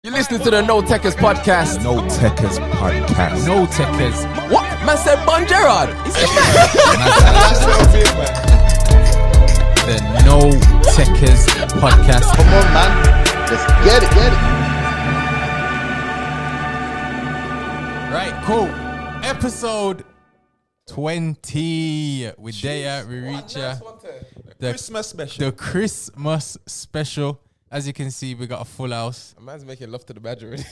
You're listening to the No Tekkers podcast. No Tekkers podcast. No Tekkers. What? Man said Bon Gerard. Is he The No Tekkers podcast. Come on, man. Let's get it. Right, cool. Episode 20. We there, we reach the Christmas special. The Christmas special. As you can see, we got a full house. A man's making love to the badger already.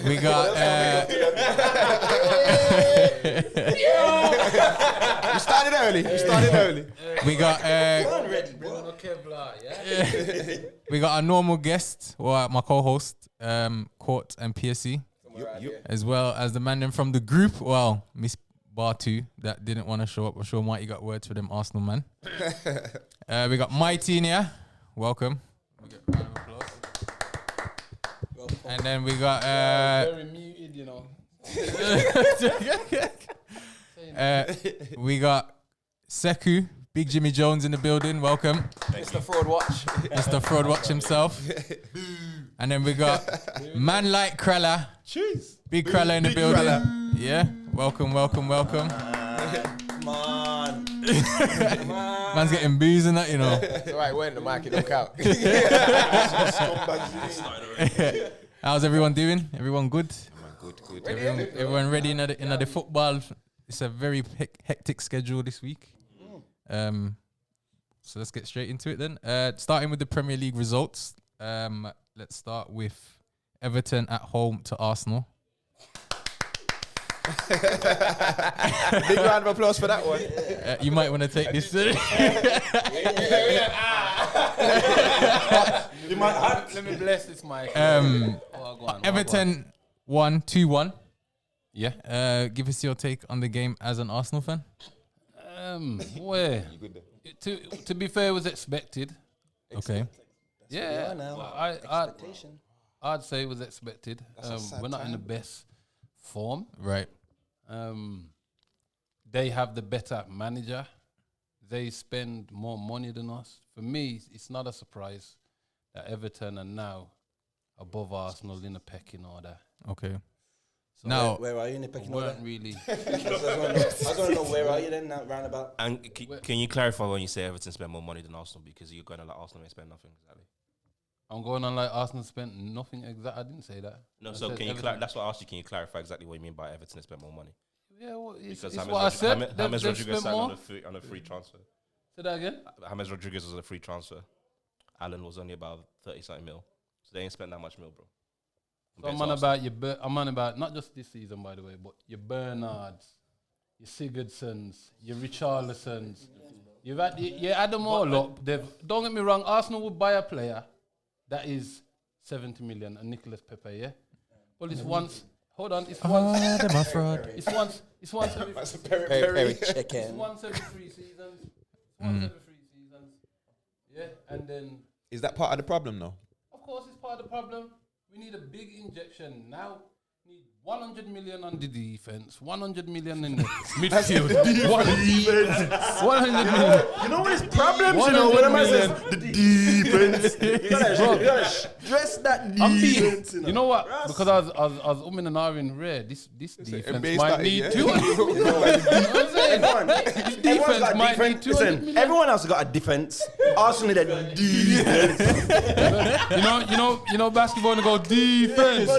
We got We started early. we got we got our normal guest, or my co-host, Court and PSC, as well as the man them from the group. Well, Miss Bartu that didn't want to show up. I'm sure Mighty got words for them Arsenal man. We got Mighty in here. Welcome. We get a round of applause. And then we got very muted, you know. we got Seku, Big Jimmy Jones in the building. Welcome. Mr. Fraud Watch. Mr. Fraud Watch himself. And then we got man like Krella. Cheers. Big Krella in the building. Krella. Yeah. Welcome. Come on. Man's getting booze and that, you know. It's alright, we're in the mic, it don't count. How's everyone doing? Everyone good? Good. Everyone ready in the football? It's a very hectic schedule this week. So let's get straight into it then. Starting with the Premier League results. Let's start with Everton at home to Arsenal. Big round of applause for that one. You might want to take this. Let me bless this mic. Everton won 2-1. Yeah. Give us your take on the game as an Arsenal fan. Where? To be fair, it was expected. Okay. Yeah. I'd say it was expected. We're not in the best form. Right. They have the better manager. They spend more money than us. For me, it's not a surprise that Everton are now above Arsenal in the pecking order. Okay. So Now, Where are you in the pecking order? weren't really. I just want to know where are you then, that roundabout? And can you clarify when you say Everton spend more money than Arsenal, because you're going to let Arsenal and spend nothing exactly? I'm going on like Arsenal spent nothing exact. I didn't say that. No, I so said can you? Everton- That's what I asked you. Can you clarify exactly what you mean by Everton spend more money? Yeah, well, it's Because what I said. James They've Rodriguez spent signed more. on a free transfer. Say that again. James Rodriguez was a free transfer. Allen was only about 30-something mil, so they ain't spent that much mil, bro. So I'm on about I'm on about not just this season, by the way, but your Bernards, your Sigurdssons, your Richarlisons. You add them all up. Don't get me wrong. Arsenal would buy a player that is 70 million, and Nicolas Pepe. Yeah. Well, it's once. Hold on. It's once. It's once. It's once every. Very chicken. It's once every 3 seasons. It's once every 3 seasons. Yeah, and then. Is that part of the problem though? Of course, it's part of the problem. We need a big injection now. We need 100 million on the defense, 100 million in the midfield. 100 million. You know what his problems, 100 million. The defense. You gotta stress that I'm defense. being, you know what? Because I was umming and ahhing rare. This defense NBA might started, need yeah? 200. You know what I'm saying? This defense might need 200 million. Everyone else has got a defense. Arsenal need a defense. You know, basketball and go defense.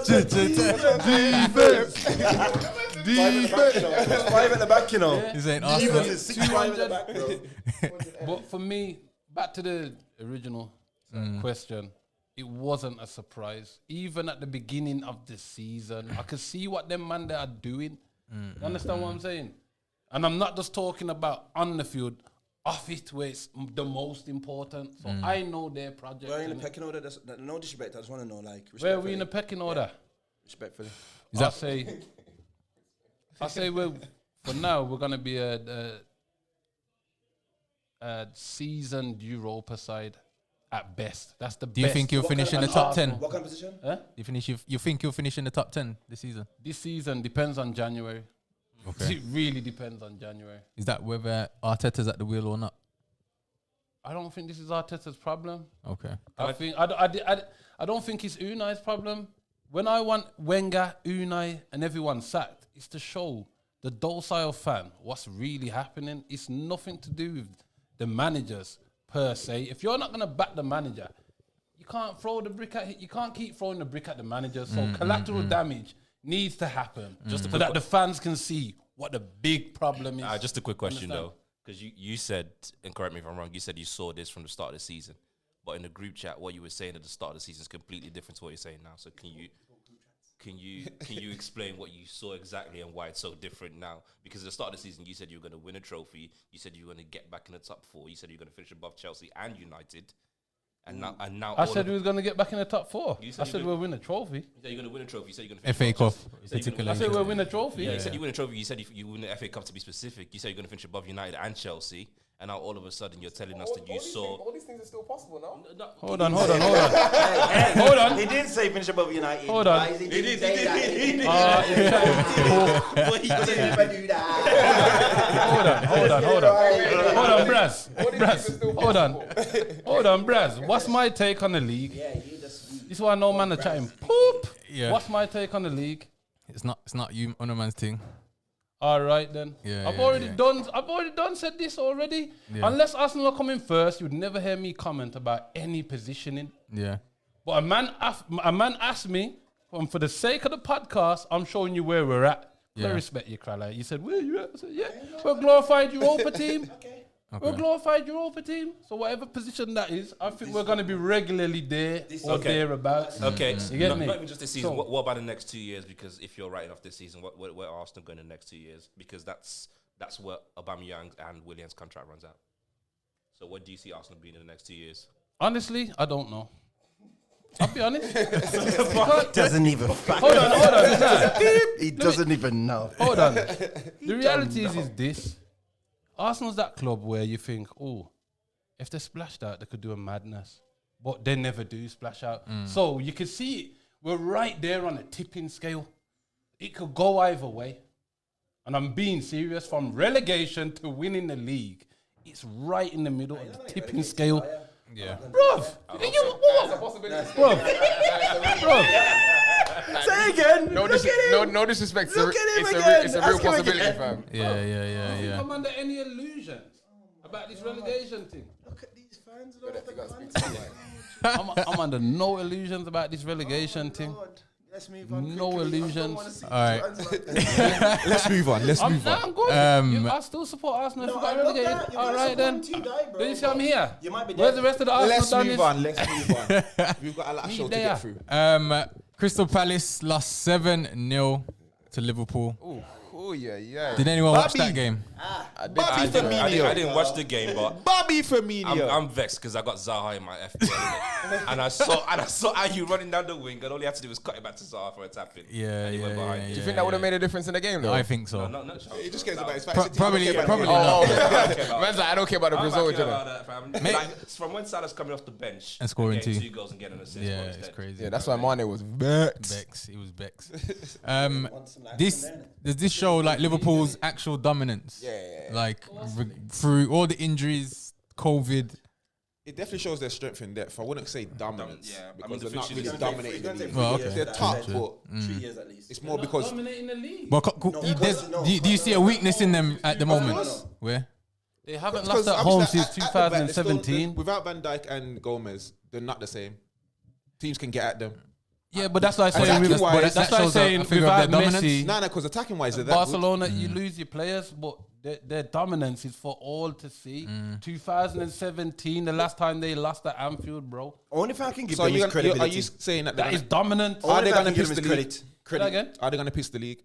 Defense. 5 at the back, you know. this ain't Arsenal. Defense is 6-5 at the back, bro. But for me, back to the original question, it wasn't a surprise. Even at the beginning of the season, I could see what them man they are doing. You understand what I'm saying? And I'm not just talking about on the field, off it where it's the most important. So I know their project. Where are you in the innit? pecking order? No disrespect, I just want to know, like, Where are we in the pecking order? respectfully. I say for now we're gonna be a seasoned Europa side at best. That's the best. Do you think you'll finish in the top 10? What kind of position? You think you'll finish in the top 10 this season? This season depends on January. Okay. It really depends on January. Is that whether Arteta's at the wheel or not? I don't think this is Arteta's problem. Okay. I don't think it's Unai's problem. When I want Wenger, Unai, and everyone sacked, it's to show the docile fan what's really happening. It's nothing to do with the managers per se. If you're not gonna back the manager, you can't throw the brick at. You can't keep throwing the brick at the manager. So collateral damage needs to happen, just so that the fans can see what the big problem is. Just a quick question though, because you said, and correct me if I'm wrong, you said you saw this from the start of the season, but in the group chat, what you were saying at the start of the season is completely different to what you're saying now. So can you explain what you saw exactly and why it's so different now? Because at the start of the season, you said you were going to win a trophy. You said you were going to get back in the top 4. You said you were going to finish above Chelsea and United. And now I said we was going to get back in the top 4. I said we'll win a trophy. You said you're going to win a trophy. You said you're going to FA Cup, I said we'll win a trophy. Yeah, you said you win a trophy. You said you win the FA Cup to be specific. You said you're going to finish above United and Chelsea. And now all of a sudden you're telling us that you saw. All these things are still possible now. Hold on. Hold on. He did say finish above United. Hold on. He did say that. He did. But he didn't. Never do that. Hold on, Braz. Hold on, Braz. What's my take on the league? Yeah, you just. This is why no man are chatting. Poop. Yeah. What's my take on the league? It's not you on a man's thing. All right then. Yeah, I've yeah, already yeah. done said this already. Yeah. Unless Arsenal are coming first, you'd never hear me comment about any positioning. Yeah. But a man asked me, and for the sake of the podcast, I'm showing you where we're at. I Yeah. respect you, Krala. You said, where you at? I said, yeah. We're a glorified Europa team. We're a glorified Europa team. So whatever position that is, I think we're going to be regularly there or thereabouts. Okay, You get me? Not even just this season. So- What about the next 2 years? Because if you're writing off this season, where are Arsenal going in the next 2 years? Because that's where Aubameyang and Williams' contract runs out. So what do you see Arsenal being in the next 2 years? Honestly, I don't know. I'll be honest. Doesn't even. Hold on. Nah. He doesn't even know. Hold on. The reality is this. Arsenal's that club where you think, oh, if they splashed out, they could do a madness. But they never do splash out. So you can see it. We're right there on a tipping scale. It could go either way. And I'm being serious. From relegation to winning the league, it's right in the middle of the tipping scale. Yeah. Bruv. Say again. No disrespect. Look at him It's again. a real Ask him possibility, again. fam. Yeah. I'm under any illusions about this relegation thing. Look at these fans. I'm under no illusions about this relegation thing. Let's move on. No quickly. illusions. All right. Let's move on. Let's move on. I'm good. I still support Arsenal if No, we got I love relegated. that. You're All gonna right then. support until you die, bro. Do you see I'm here? You might be Where's dead. the rest of the Arsenal Let's done move this? on. Let's move on. We've got a lot of show to there. get through. Crystal Palace lost 7-0 to Liverpool. Oh yeah. Did anyone watch Bobby. that game? Bobby I Firmino. didn't watch the game, but Bobby Firmino. I'm vexed because I got Zaha in my FPL and I saw Ayew running down the wing, and all he had to do was cut it back to Zaha for a tap in. Yeah, and he went behind. Do you think that would have made a difference in the game, though? I think so. No, He just cares about his Probably not. Man's like, I don't care about the result, you know. Like, from when Salah's coming off the bench And scoring getting two. 2 goals and getting an assist. Yeah, well, it's instead. crazy. Yeah, that's why Mane was vexed. He was Bex. Does this show like Liverpool's actual dominance? Yeah. Like through all the injuries, COVID. It definitely shows their strength in depth. I wouldn't say dominance Yeah, I because mean, the they're not fixtures really is dominating the league. Well, okay. They're top, but 3 years at least. it's more because Dominating the league. Well, do you see a weakness in them at the moment? course. Where? They haven't because lost at home obviously since at the back, they're still- 2017. without Van Dijk and Gomez, they're not the same. Teams can get at them. Yeah, but that's like saying Attacking-wise, that's that like shows saying a figure of without their dominance. Messi, No, because attacking wise, they're that Barcelona, you lose your players, but their dominance is for all to see. 2017, the last time they lost at Anfield, bro. Only if I can good. give So them his are you credibility. saying that That is dominant. Are they Only if I going can to give piss him the his league? Say that credit. again? Are they going to piss the league?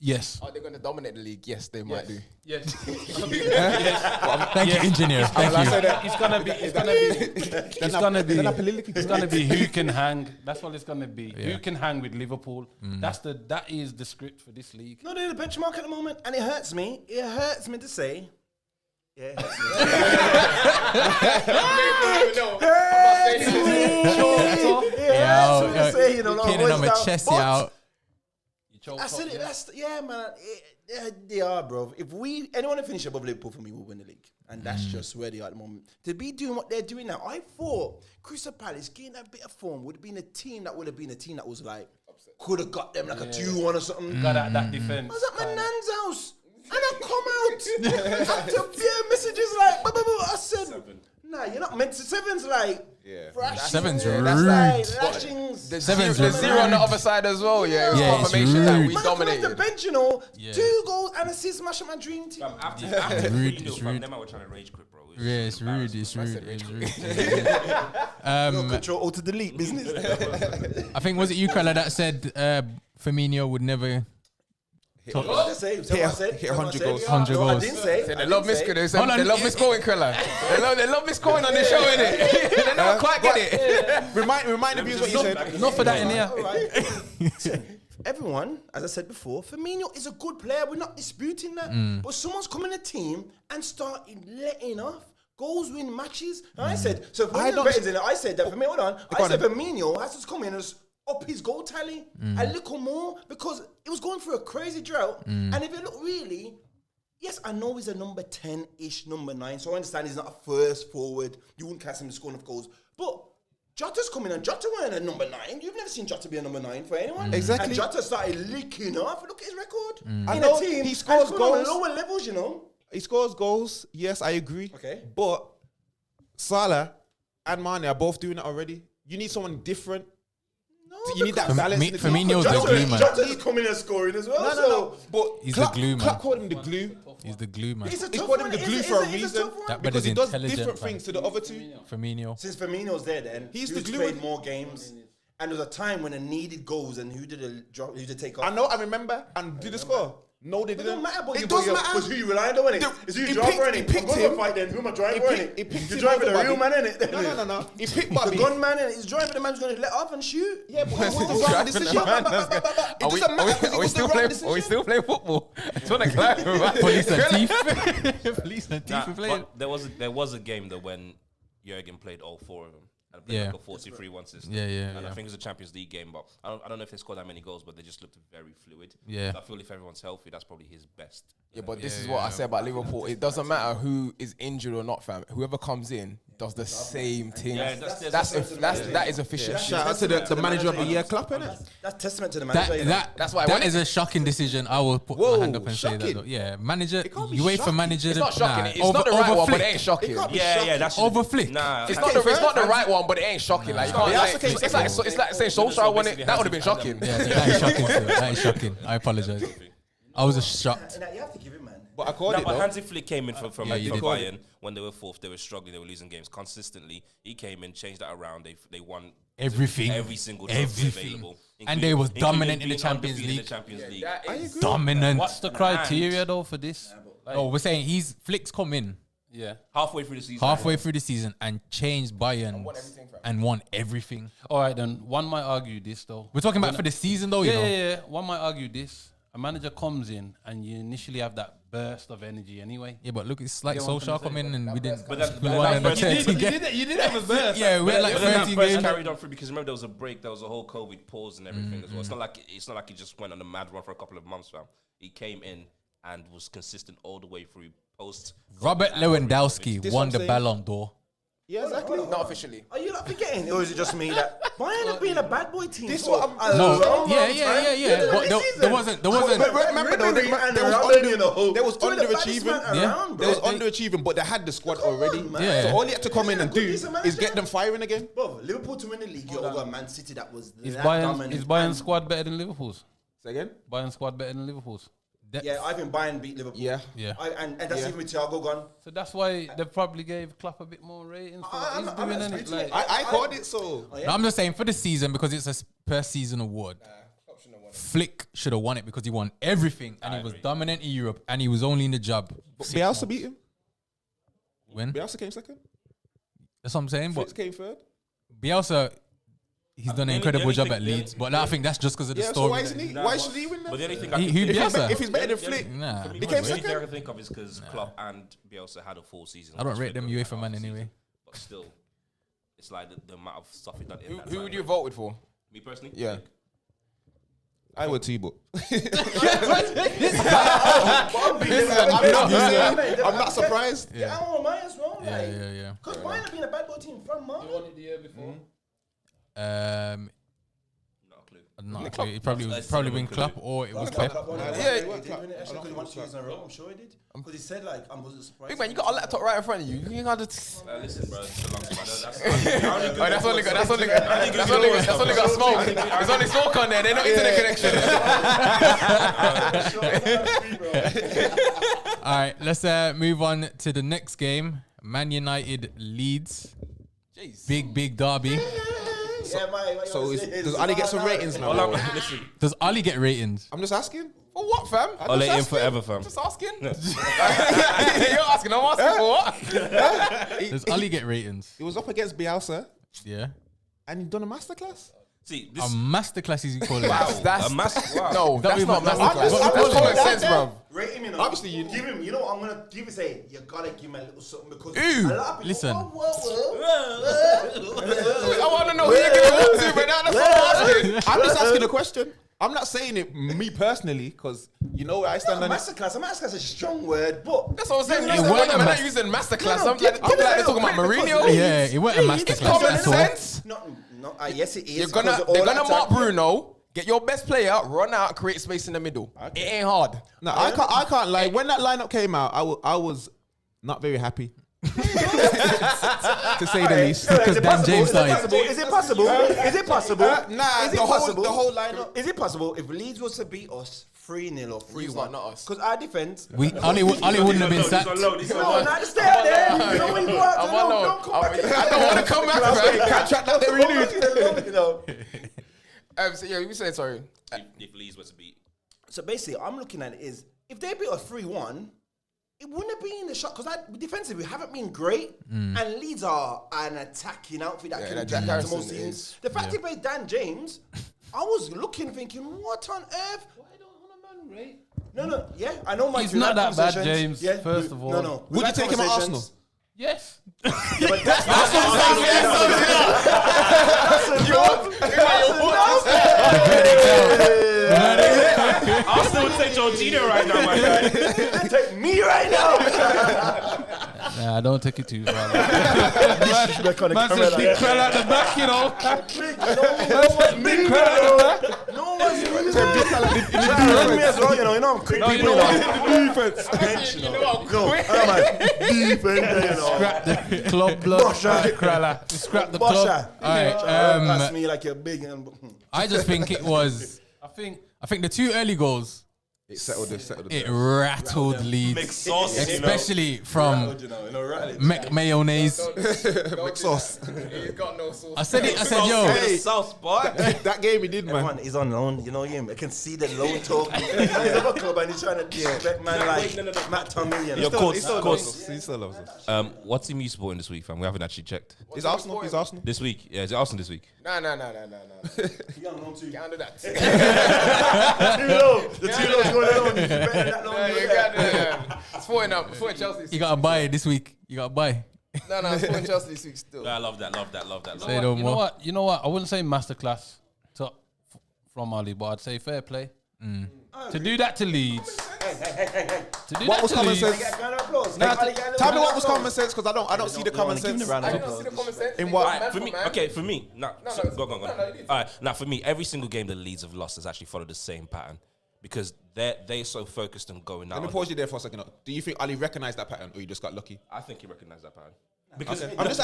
Yes. Are they going to dominate the league? Yes, they might do. Yes. Thank you, engineer. Thank you. It's gonna be who can hang. That's what it's gonna be. Yeah. Who can hang with Liverpool? That is the script for this league. No, they're the benchmark at the moment, and it hurts me. It hurts me to say. Yeah, it hurts me. Yo, to say, you know, pinning on my chest out. choked I up, said it yeah. last. Yeah, man. They are, bro. If anyone that finish above Liverpool for me will win the league, and that's just where they are at the moment. To be doing what they're doing now, I thought Crystal Palace getting that bit of form would have been a team that was like could have got them like a 2-1 or something. Got out that defense. I was at my nan's house, and I come out after a few messages like, I said, nah, you're not meant to. Seven's like, Seven's yeah, rude. that's like lashings. There's Seven's zero on the other side as well. Yeah, it was Yeah, it's confirmation that rude. we Man, I come off the dominated. bench, you know, Yeah. 2 goals and assists, smashing my dream team. After rude, 3-0, it's fam, rude. them I were trying to rage quit, bro. It was Yeah, it's rude. embarrassing. It's rude. It's rude. Control Alt to delete business. I think was it you, Kala, that said Firmino would never. What did I say? Hit 100 goals. 100 No, I goals. didn't say. They love misquoting. Hold on. They love misquoting, Krilla. They love misquoting on the show, innit? They never quite get it. Remind the viewers what you said. Not for that in here. All right. Listen, everyone, as I said before, Firmino is a good player. We're not disputing that. But someone's come in a team and started letting off. Goals win matches. And I said, so if I don't- I said that for me, hold on. Go I on said then. Firmino has to come in and up his goal tally a little more because it was going through a crazy drought. And if you look really, yes, I know he's a number 10-ish, number 9. So I understand he's not a first forward. You wouldn't cast him to score enough goals. But Jota's coming and Jota weren't a number 9. You've never seen Jota be a number 9 for anyone. Exactly. And Jota started leaking off. Look at his record. I In know a team, he scores and coming on goals. lower levels, you know. He scores goals. Yes, I agree. Okay. But Salah and Mane are both doing it already. You need someone different. No, You need that balance. in the team. Firmino's the glue man. Jota's coming and scoring as well. No. But He's Klopp, the glue, man. Klopp called him the glue. He's the glue man. It's a He's tough called him one. the glue It's for a it's reason. tough one. That Because brother's he does intelligent, different man. things to the other two. Firmino. Since Firmino's there, then He's the who's glue played one. more games, and there was a time when I needed goals, and who did a drop? Who did take off? I know, I remember. And did the score? No, they It didn't. doesn't matter, but It doesn't matter. Because who you relying on, innit? It's who you drive for, innit? He picked I'm going him. to fight then. Who am I driving He for, picked- innit? he picked You're him driving over the real Bobby. man, innit? No. He picked The Bobby. gun man, innit? He's driving the man who's going to let off and shoot. Yeah, but it was the wrong decision. It doesn't matter because it was the wrong decision. Are we still playing football? I just want to clarify. Police and teeth. Police and teeth Nah, for playing. but there was a game that when Jurgen played all 4 of them. And played Yeah. like a 4-3-1 system. Yeah. And I Yeah. think it was a Champions League game, but I don't know if they scored that many goals, but they just looked very fluid. Yeah. So I feel if everyone's healthy, that's probably his best. Yeah, but this is what I said about Liverpool. It doesn't matter who is injured or not, fam. Whoever comes in does the same thing. Yeah, That is official. Shout out to the manager of the year, Klopp, innit? That's testament to the manager. you know. That's why I that won is it. a shocking decision. I will put Whoa, my hand up and say that. shocking. Though. Yeah, manager, can't be you wait for shocking. manager. It's to, not shocking. Nah, It's not the right one, but Flick. it ain't shocking. can't be Yeah, that's Over Flick. Nah, It's not the right one, but it ain't shocking. Like you can't. Bielsa Like, came it's second. like saying Solskjaer won it. That would have been shocking. Yeah, that is shocking. Still. That is shocking. I apologize. I was just shocked. And you have to give him, man. But I called No, it but though. Hansi Flick came in from Yeah, you did. Bayern when they were 4th. They were struggling. They were losing games consistently. He came in, changed that around. They won Everything. every single trophy Everything. available, And they was including dominant in the being Champions undefeated in League. the Champions League. I agree. Dominant. What's the criteria though for this? Like, Oh, we're saying he's Flick's come in yeah. Halfway through the season, halfway through the season and changed Bayern and won everything. All right, then one might argue this though. We're talking about for the season though, you know. Yeah. One might argue this. A manager comes in and you initially have that burst of energy anyway. Yeah, but look, it's like You get what I'm Solskjaer trying to come say? in and we didn't. But that- we but won that in the burst- 13 game. You did have a burst. Yeah, we had like But then that 13 burst games. carried on through because remember there was a break, there was a whole COVID pause and everything as well. It's not like he just went on a mad run for a couple of months, fam. He came in and was consistent all the way through post. Robert Lewandowski This won what the I'm saying. Ballon d'Or. Yeah, exactly. Not officially. Are you not forgetting, or is it just me that Bayern have been a bad boy team? This for what a No, long yeah. time? But This there season. wasn't. But remember though, Ribery and there was Robben, you know, there was two of the baddest underachieving. men Yeah. around, There was bro. underachieving, but they had the squad already. man. Yeah. So all he had to come in and do Decent is manager. get them firing again. Bro, Liverpool to win the league, you're over Man City that was Is that Bayern dominant. Bayern's squad better than Liverpool's? Say again? Bayern's squad better than Liverpool's. Yeah, I think Bayern beat Liverpool. Yeah. Yeah. And that's Yeah. even with Thiago gone. So that's why they probably gave Klopp a bit more ratings for what he's I'm doing, not innit? disputing Like, it. I called it so. Oh, yeah? No, I'm just saying for the season because it's a per season award. Flick should have won it because he won everything and he was dominant in Europe and he was only in the job. But 6 Bielsa months. beat him. When? Bielsa came second. That's what I'm saying. Fritz But came third. Bielsa, he's done an the incredible only job thing- at Leeds. But I think that's just because of the Yeah, so story. why that- isn't he? Nah, Why but- should he win But that? the only thing Who I can think Bielsa? If he's better than Flick, Nah. For me, He the came only thing I second. can think of is because Klopp and Bielsa had a full season. I don't which rate them Flick only UEFA had man half a anyway. season. But still, it's like the amount of stuff he done in that Who time. would you vote for? Me personally? Yeah. Flick. I would too, but I'm not surprised. Yeah, I want mine as well. Yeah. Because mine have been a bad boy team from Mark. You won it the year before. Not a clue. It probably been Klopp or it was Pep. Yeah, Because he won 2 years in a row. I'm sure he did. Because he said like I wasn't surprised. big man, you got a laptop right in front of you. You got to. Listen, bro, it's a long time. Oh, that's only got smoke. There's only smoke on there. They're not internet connection. All right, let's move on to the next game. Man United Leeds. Jeez. Big derby. So does Ali get some ratings now? Listen, Does Ali get ratings? I'm just asking. For what, fam? Ole in forever, fam. Just asking. You're asking. I'm asking for what? Does Ali get ratings? He was up against Bielsa Yeah. and he done a masterclass. See, A this masterclass is called it. That's a massive. Wow. no, That that's was not not masterclass. masterclass. That's common I'm sense, just- bro. Rate him, you know. Obviously, you give him. You know what I'm gonna give you? Say you gotta give him a little something because Ew. a lot of people. Listen. I want to know who you're giving what to, but that's what I'm asking. I'm just asking a question. I'm not saying it me personally because you know where I stand on it. Masterclass. A masterclass is a strong word, but That's what I'm saying. It You wasn't said a we're mas- not using masterclass. No, I'm give- like give it a they're little talking about credit Mourinho. because Yeah, it wasn't a It's masterclass common at all. sense. no. Yes, it is. They're 'cause gonna all mark attack- Bruno, get your best player, run out, and create space in the middle. It ain't hard. No, I can't lie. When that lineup came out, I was not very happy. to say the least. Because Dan James started. Is it possible? Is it possible? Nah, Is it the possible? whole lineup. Is it possible if Leeds was to beat us 3-0 or 3-1? not us. Because our defense. Ali wouldn't have been sacked. No, not to stay out there. You know when you go out, I'm alone. don't come back. I don't want to come back, man. Can't track that they renewed. You know. So yeah, you said sorry. If Leeds were to beat, So basically, I'm looking at it is if they beat us 3-1, it wouldn't have been the shot because defensively we haven't been great, and Leeds are an attacking outfit that can that jack Jack into most Harrison teams. is- The fact he played Dan James, I was looking, thinking, what on earth? Why don't man rate? No, yeah, I know my. He's not that bad, James, Yeah, first of all. No. Would you take him at Arsenal? Yes. But that's Arsenal would take Jorginho right now, my guy. take me right now. Nah, don't take it too far. Man Man said big crowd at the back, you know. Big crowd. No one's me as well, you know, I'm quick people. Defense. Bench, you know. I'm like, defense, you know. Scrap the club blood. Scrap the club. Bosha. All right. Pass me like you're big. I just think it was. I think I think the two early goals, It settled this. it rattled Leeds, Mix sauce, especially from mayonnaise. sauce. He's got no sauce. I said, yo, Hey. sauce, boy. That game he did, man. Man, he's on loan, you know him. I can see the loan talk. He's at a club and he's trying to disrespect man like Matt Tommy. You know. Your course. He still loves us. What team are you supporting this week, fam? We haven't actually checked. He's Arsenal. He's Arsenal. This week, yeah, is it Arsenal this week? No. He on loan too. Get under that. The two loans going on. He's better than that loan. No, you got that. It's 4 Chelsea. you gotta buy this week. You gotta buy. No, it's 4 Chelsea this week still. I love that. Say no you know more. what? You know what? I wouldn't say masterclass from Ali, but I'd say fair play. To do that to Leeds. To do What that was to common Leeds. sense? Tell me what was common sense because I don't see the common sense. I don't see the common sense. In what? Man For for me, man. okay, for me, go on. No, you need to. All right, now for me, every single game the Leeds have lost has actually followed the same pattern because they're so focused on going out. Let me pause you there for a second. Do you think Ali recognized that pattern or you just got lucky? I think he recognized that pattern. Because I'm just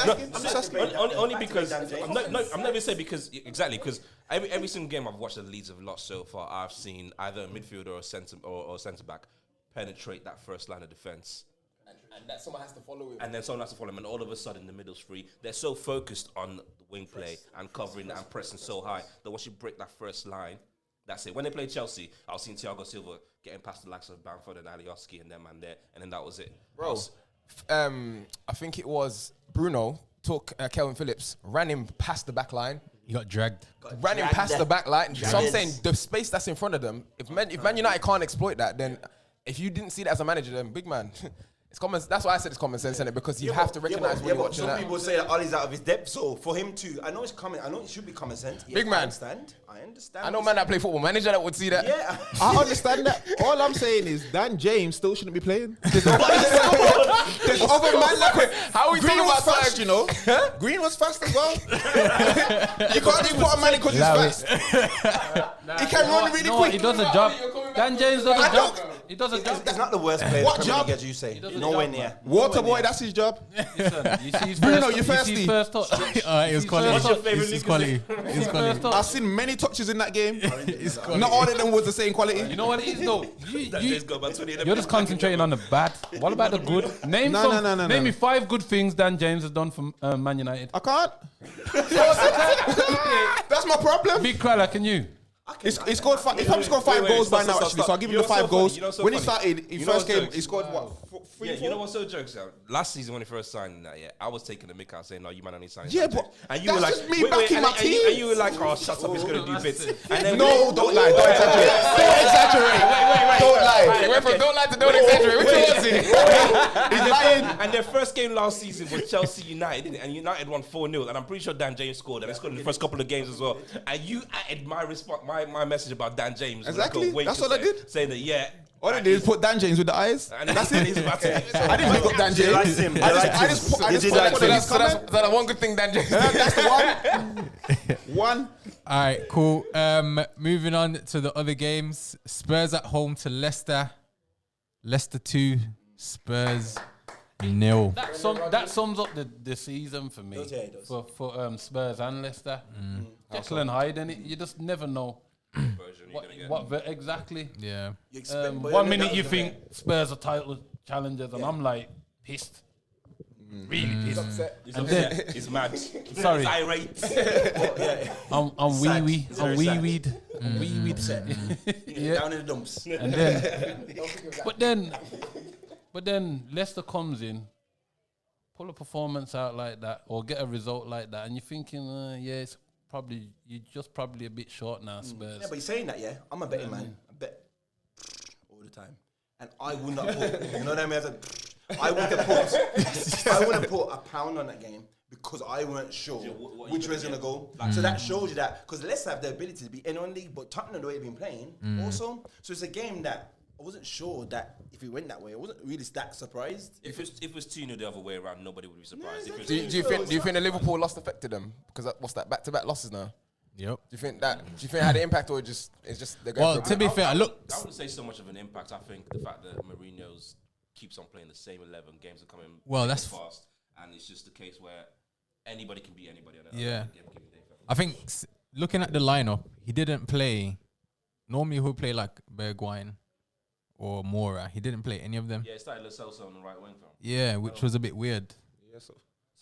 asking. only because I'm not even saying because exactly because every single game I've watched the Leeds have lost so far, I've seen either a midfielder or a centre back penetrate that first line of defense. And that someone has to follow him. And then someone has to follow him, and all of a sudden the middle's free. They're so focused on the wing play and covering and pressing so high that once you break that first line, that's it. When they played Chelsea, I was seeing Thiago Silva getting past the likes of Bamford and Alioski and them and there, and then that was it. Bro, I think it was Bruno took Kelvin Phillips, ran him past the back line, You got dragged. ran him past the back line. So I'm saying the space that's in front of them, if Man United can't exploit that, then if you didn't see that as a manager, then big man, It's common. That's why I said it's common sense, innit? Because you have to recognize when you're watching some that. people say that Ollie's out of his depth, so for him to, I know it's common. I know it should be common sense. Yes, Big man. I understand. I know man that play football manager that would see that. Yeah. I understand that. All I'm saying is Dan James still shouldn't be playing. There's other man like How we Green talking was about fast, time? you know. Green was fast as well. You can't just put a man because he's fast. He can run really quick. He does a job. Dan James does a job. He does a job. It's not the worst player. What in the Premier job? League, as you say. does a Nowhere job, near. Water boy, that's his job. Listen, you see his Bruno, first, you you see thirsty? his first touch. It was quality. What's your It's quality. It's quality. I've seen many touches in that game. Not all of them was the same quality. You know what it is though? James got about 20 of them. You're just concentrating on the bad. What about the good? Name No. me 5 good things Dan James has done for Man United. I can't. That's my problem. Big cry like you. He scored 5. He probably scored 5 goals by now, actually. So I'll give him the 5 goals. When he started, in first game, he scored what? 3, Yeah, 4? you know what's so jokes out? Last season when he first signed that, I was taking the mick out saying, no, you might only sign. Yeah, Dan but James. And you were that's like, just me backing my team. And you were like, oh, shut up, he's gonna do bits. And then No, don't lie. Don't exaggerate. Don't exaggerate. Don't lie. It went from don't lie to don't exaggerate. Which one was it? He's lying. And their first game last season was Chelsea United, didn't it? And United won 4-0. And I'm pretty sure Dan James scored, and he scored in the first couple of games as well. And you added my response, my message about Dan James. Exactly. That's all I did. Saying that, All I did is put Dan James with the eyes. and that's it. He's about to. I didn't pick up Dan They James. liked him. They I liked just put him. his That's one good thing Dan James did. That's the one. All right, cool. Moving on to the other games. Spurs at home to Leicester. Leicester 2, Spurs 0. That sums up the season for me. Does, yeah, it does. For Spurs and Leicester. Jekyll and Hyde, and you just never know exactly. Yeah. You expect, but 1 that minute was you the think Spurs are title challengers, and I'm like pissed, really pissed. And then, He's mad. sorry, He's irate. I'm Sad. wee He's I'm very wee sad. weed, I'm wee weed. Down in the dumps. And then, but then Leicester comes in, pull a performance out like that, or get a result like that, and you're thinking, it's probably probably a bit short now, Spurs. Yeah, but you're saying that, I'm a betting man. I bet all the time. And I would not put, you know what I mean? I wouldn't put £1 on that game because I weren't sure which way it's going to go. So that shows you that, because Leicester have the ability to be in one league, but Tottenham, the way they've been playing also. So it's a game that I wasn't sure that if it went that way, I wasn't really that surprised. If it was 2-0 the other way around, nobody would be surprised. Yeah, If it was Do you think the Liverpool loss affected them? Because what's that, back-to-back losses now? Yep. Do you think it had an impact, or it's just they're going Well, through a to be bit? fair, I look. wouldn't say so much of an impact. I think the fact that Mourinho's keeps on playing the same 11 games are coming Well, thick that's and fast, and it's just a case where anybody can beat anybody. On Yeah. given day. I think looking at the lineup, he didn't play. Normally, he'll play like Bergwijn or Mora. He didn't play any of them. Yeah, it started Lo Celso on the right wing. Yeah, which was a bit weird. Yeah, so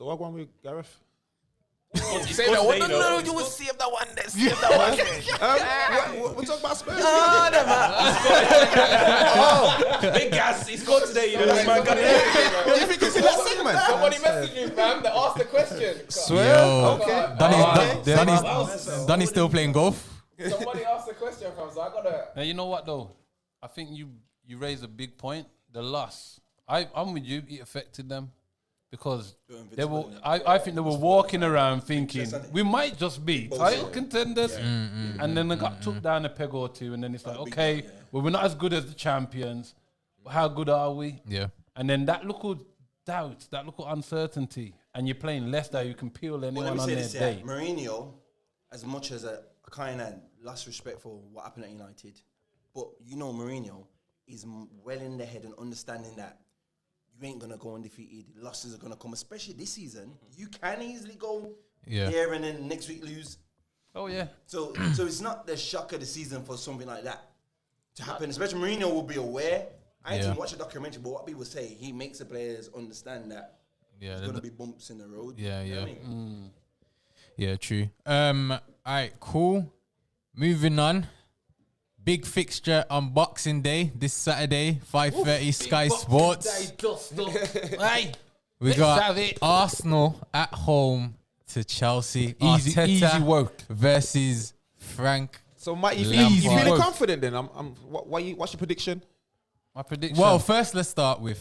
what one with Gareth? Say that one. No, you will save that one. Save that one. We're talking about Spurs. Big gas. He's got today. You know, this man got it. You think it's in that segment? Somebody messaged you, fam. They asked the question. Yo, Okay. Danny's still playing golf. Somebody asked the question, fam. So I gotta. Now you know what though, I think you raise a big point. The loss, I'm with you. It affected them because they were. I think they were walking around thinking we might just be title contenders, and then they got took down a peg or two, and then it's like, okay, well we're not as good as the champions, but how good are we? Yeah. And then that little doubt, that little uncertainty, and you're playing Leicester, you can peel anyone on their day. Mourinho, as much as a kind of lost respect for what happened at United, but Mourinho is well in the head and understanding that you ain't gonna go undefeated. Losses are gonna come, especially this season. You can easily go here and then next week lose. Oh yeah. So it's not the shock of the season for something like that to happen. Especially Mourinho will be aware. I didn't watch a documentary, but what people say, he makes the players understand that there's gonna be bumps in the road. Yeah, You know yeah. what I mean? Yeah, true. All right, cool. Moving on. Big fixture on Boxing Day this Saturday, 5:30 Sky Sports. Hey, We let's got have it. Arsenal at home to Chelsea. Easy Arteta work. versus Frank. So, Mike, you Lampard. feeling confident then? What's your prediction? My prediction. Well, first let's start with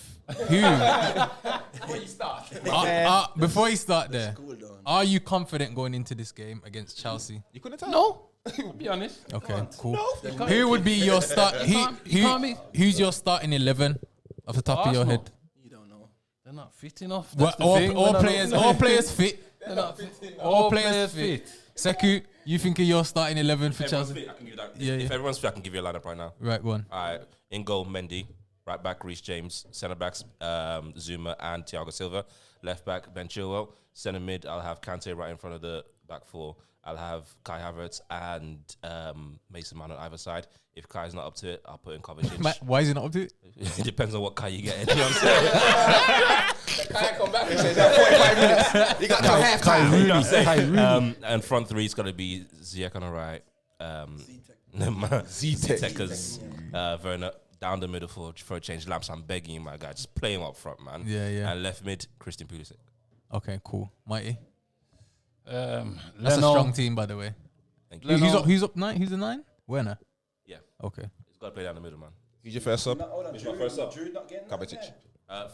who. Before you start. Before you start there, are you confident going into this game against Chelsea? You couldn't tell. no. I'll be honest. Okay, cool. Who would be your start? can't be. Who's your starting 11 off the top of your Arsenal. head? You don't know. They're not fit enough. Well, That's the thing. all They're players, not- all players fit. They're not fit. All players fit. Sekou, you think you're starting 11 for Everyone's Chelsea? fit, I can give you that. Yeah, If yeah. everyone's fit, I can give you a lineup right now. Right, go on. All right, in goal, Mendy. Right back, Reece James. Centre backs, Zuma and Thiago Silva. Left back, Ben Chilwell. Centre mid, I'll have Kante right in front of the back four. I'll have Kai Havertz and Mason Mount on either side. If Kai's not up to it, I'll put in Kovacic. Why is he not up to it? It depends on what Kai you get. You know what I'm saying? Can't come back and say 45 minutes. You got no half time. You know what I'm saying? And front three is going to be Ziyech on the right. Tekkers, Werner down the middle for a change. Lamps, I'm begging you, my guy. Just play him up front, man. Yeah, yeah. And left mid, Christian Pulisic. Okay, cool. Mighty. Leno, That's a strong team, by the way. Thank you. Who's up 9? Who's the 9? Werner. Yeah, Okay. he's got to play down the middle, man. Who's your first sub? Hold on, Who's my first up? Drew not getting nothing Kovacic. there.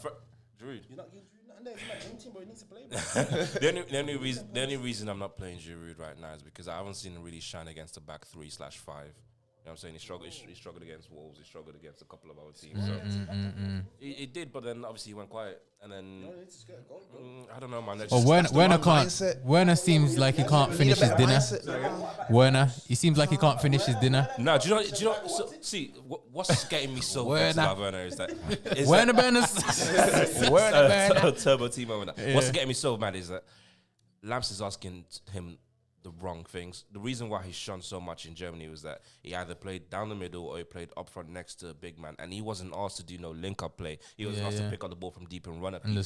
Giroud. You're not getting Drew nothing there. He's my dream team, bro. He needs to play, bro. The only reason I'm not playing Giroud right now is because I haven't seen him really shine against the back 3/5. You know what I'm saying? He struggled against Wolves. He struggled against a couple of other teams. So he did, but then obviously he went quiet. And then I don't know, man. Well, Werner can't. mindset. Werner seems like he can't finish his dinner. Werner, he seems like he can't finish his dinner. No, do you know? So, see, what's getting me so vexed about Werner is that Werner Burners. Werner Werner. Turbo team over that. What's getting me so mad is that Lamps is asking him the wrong things. The reason why he shone so much in Germany was that he either played down the middle or he played up front next to a big man, and he wasn't asked to do no link-up play. He was asked to pick up the ball from deep and run at people.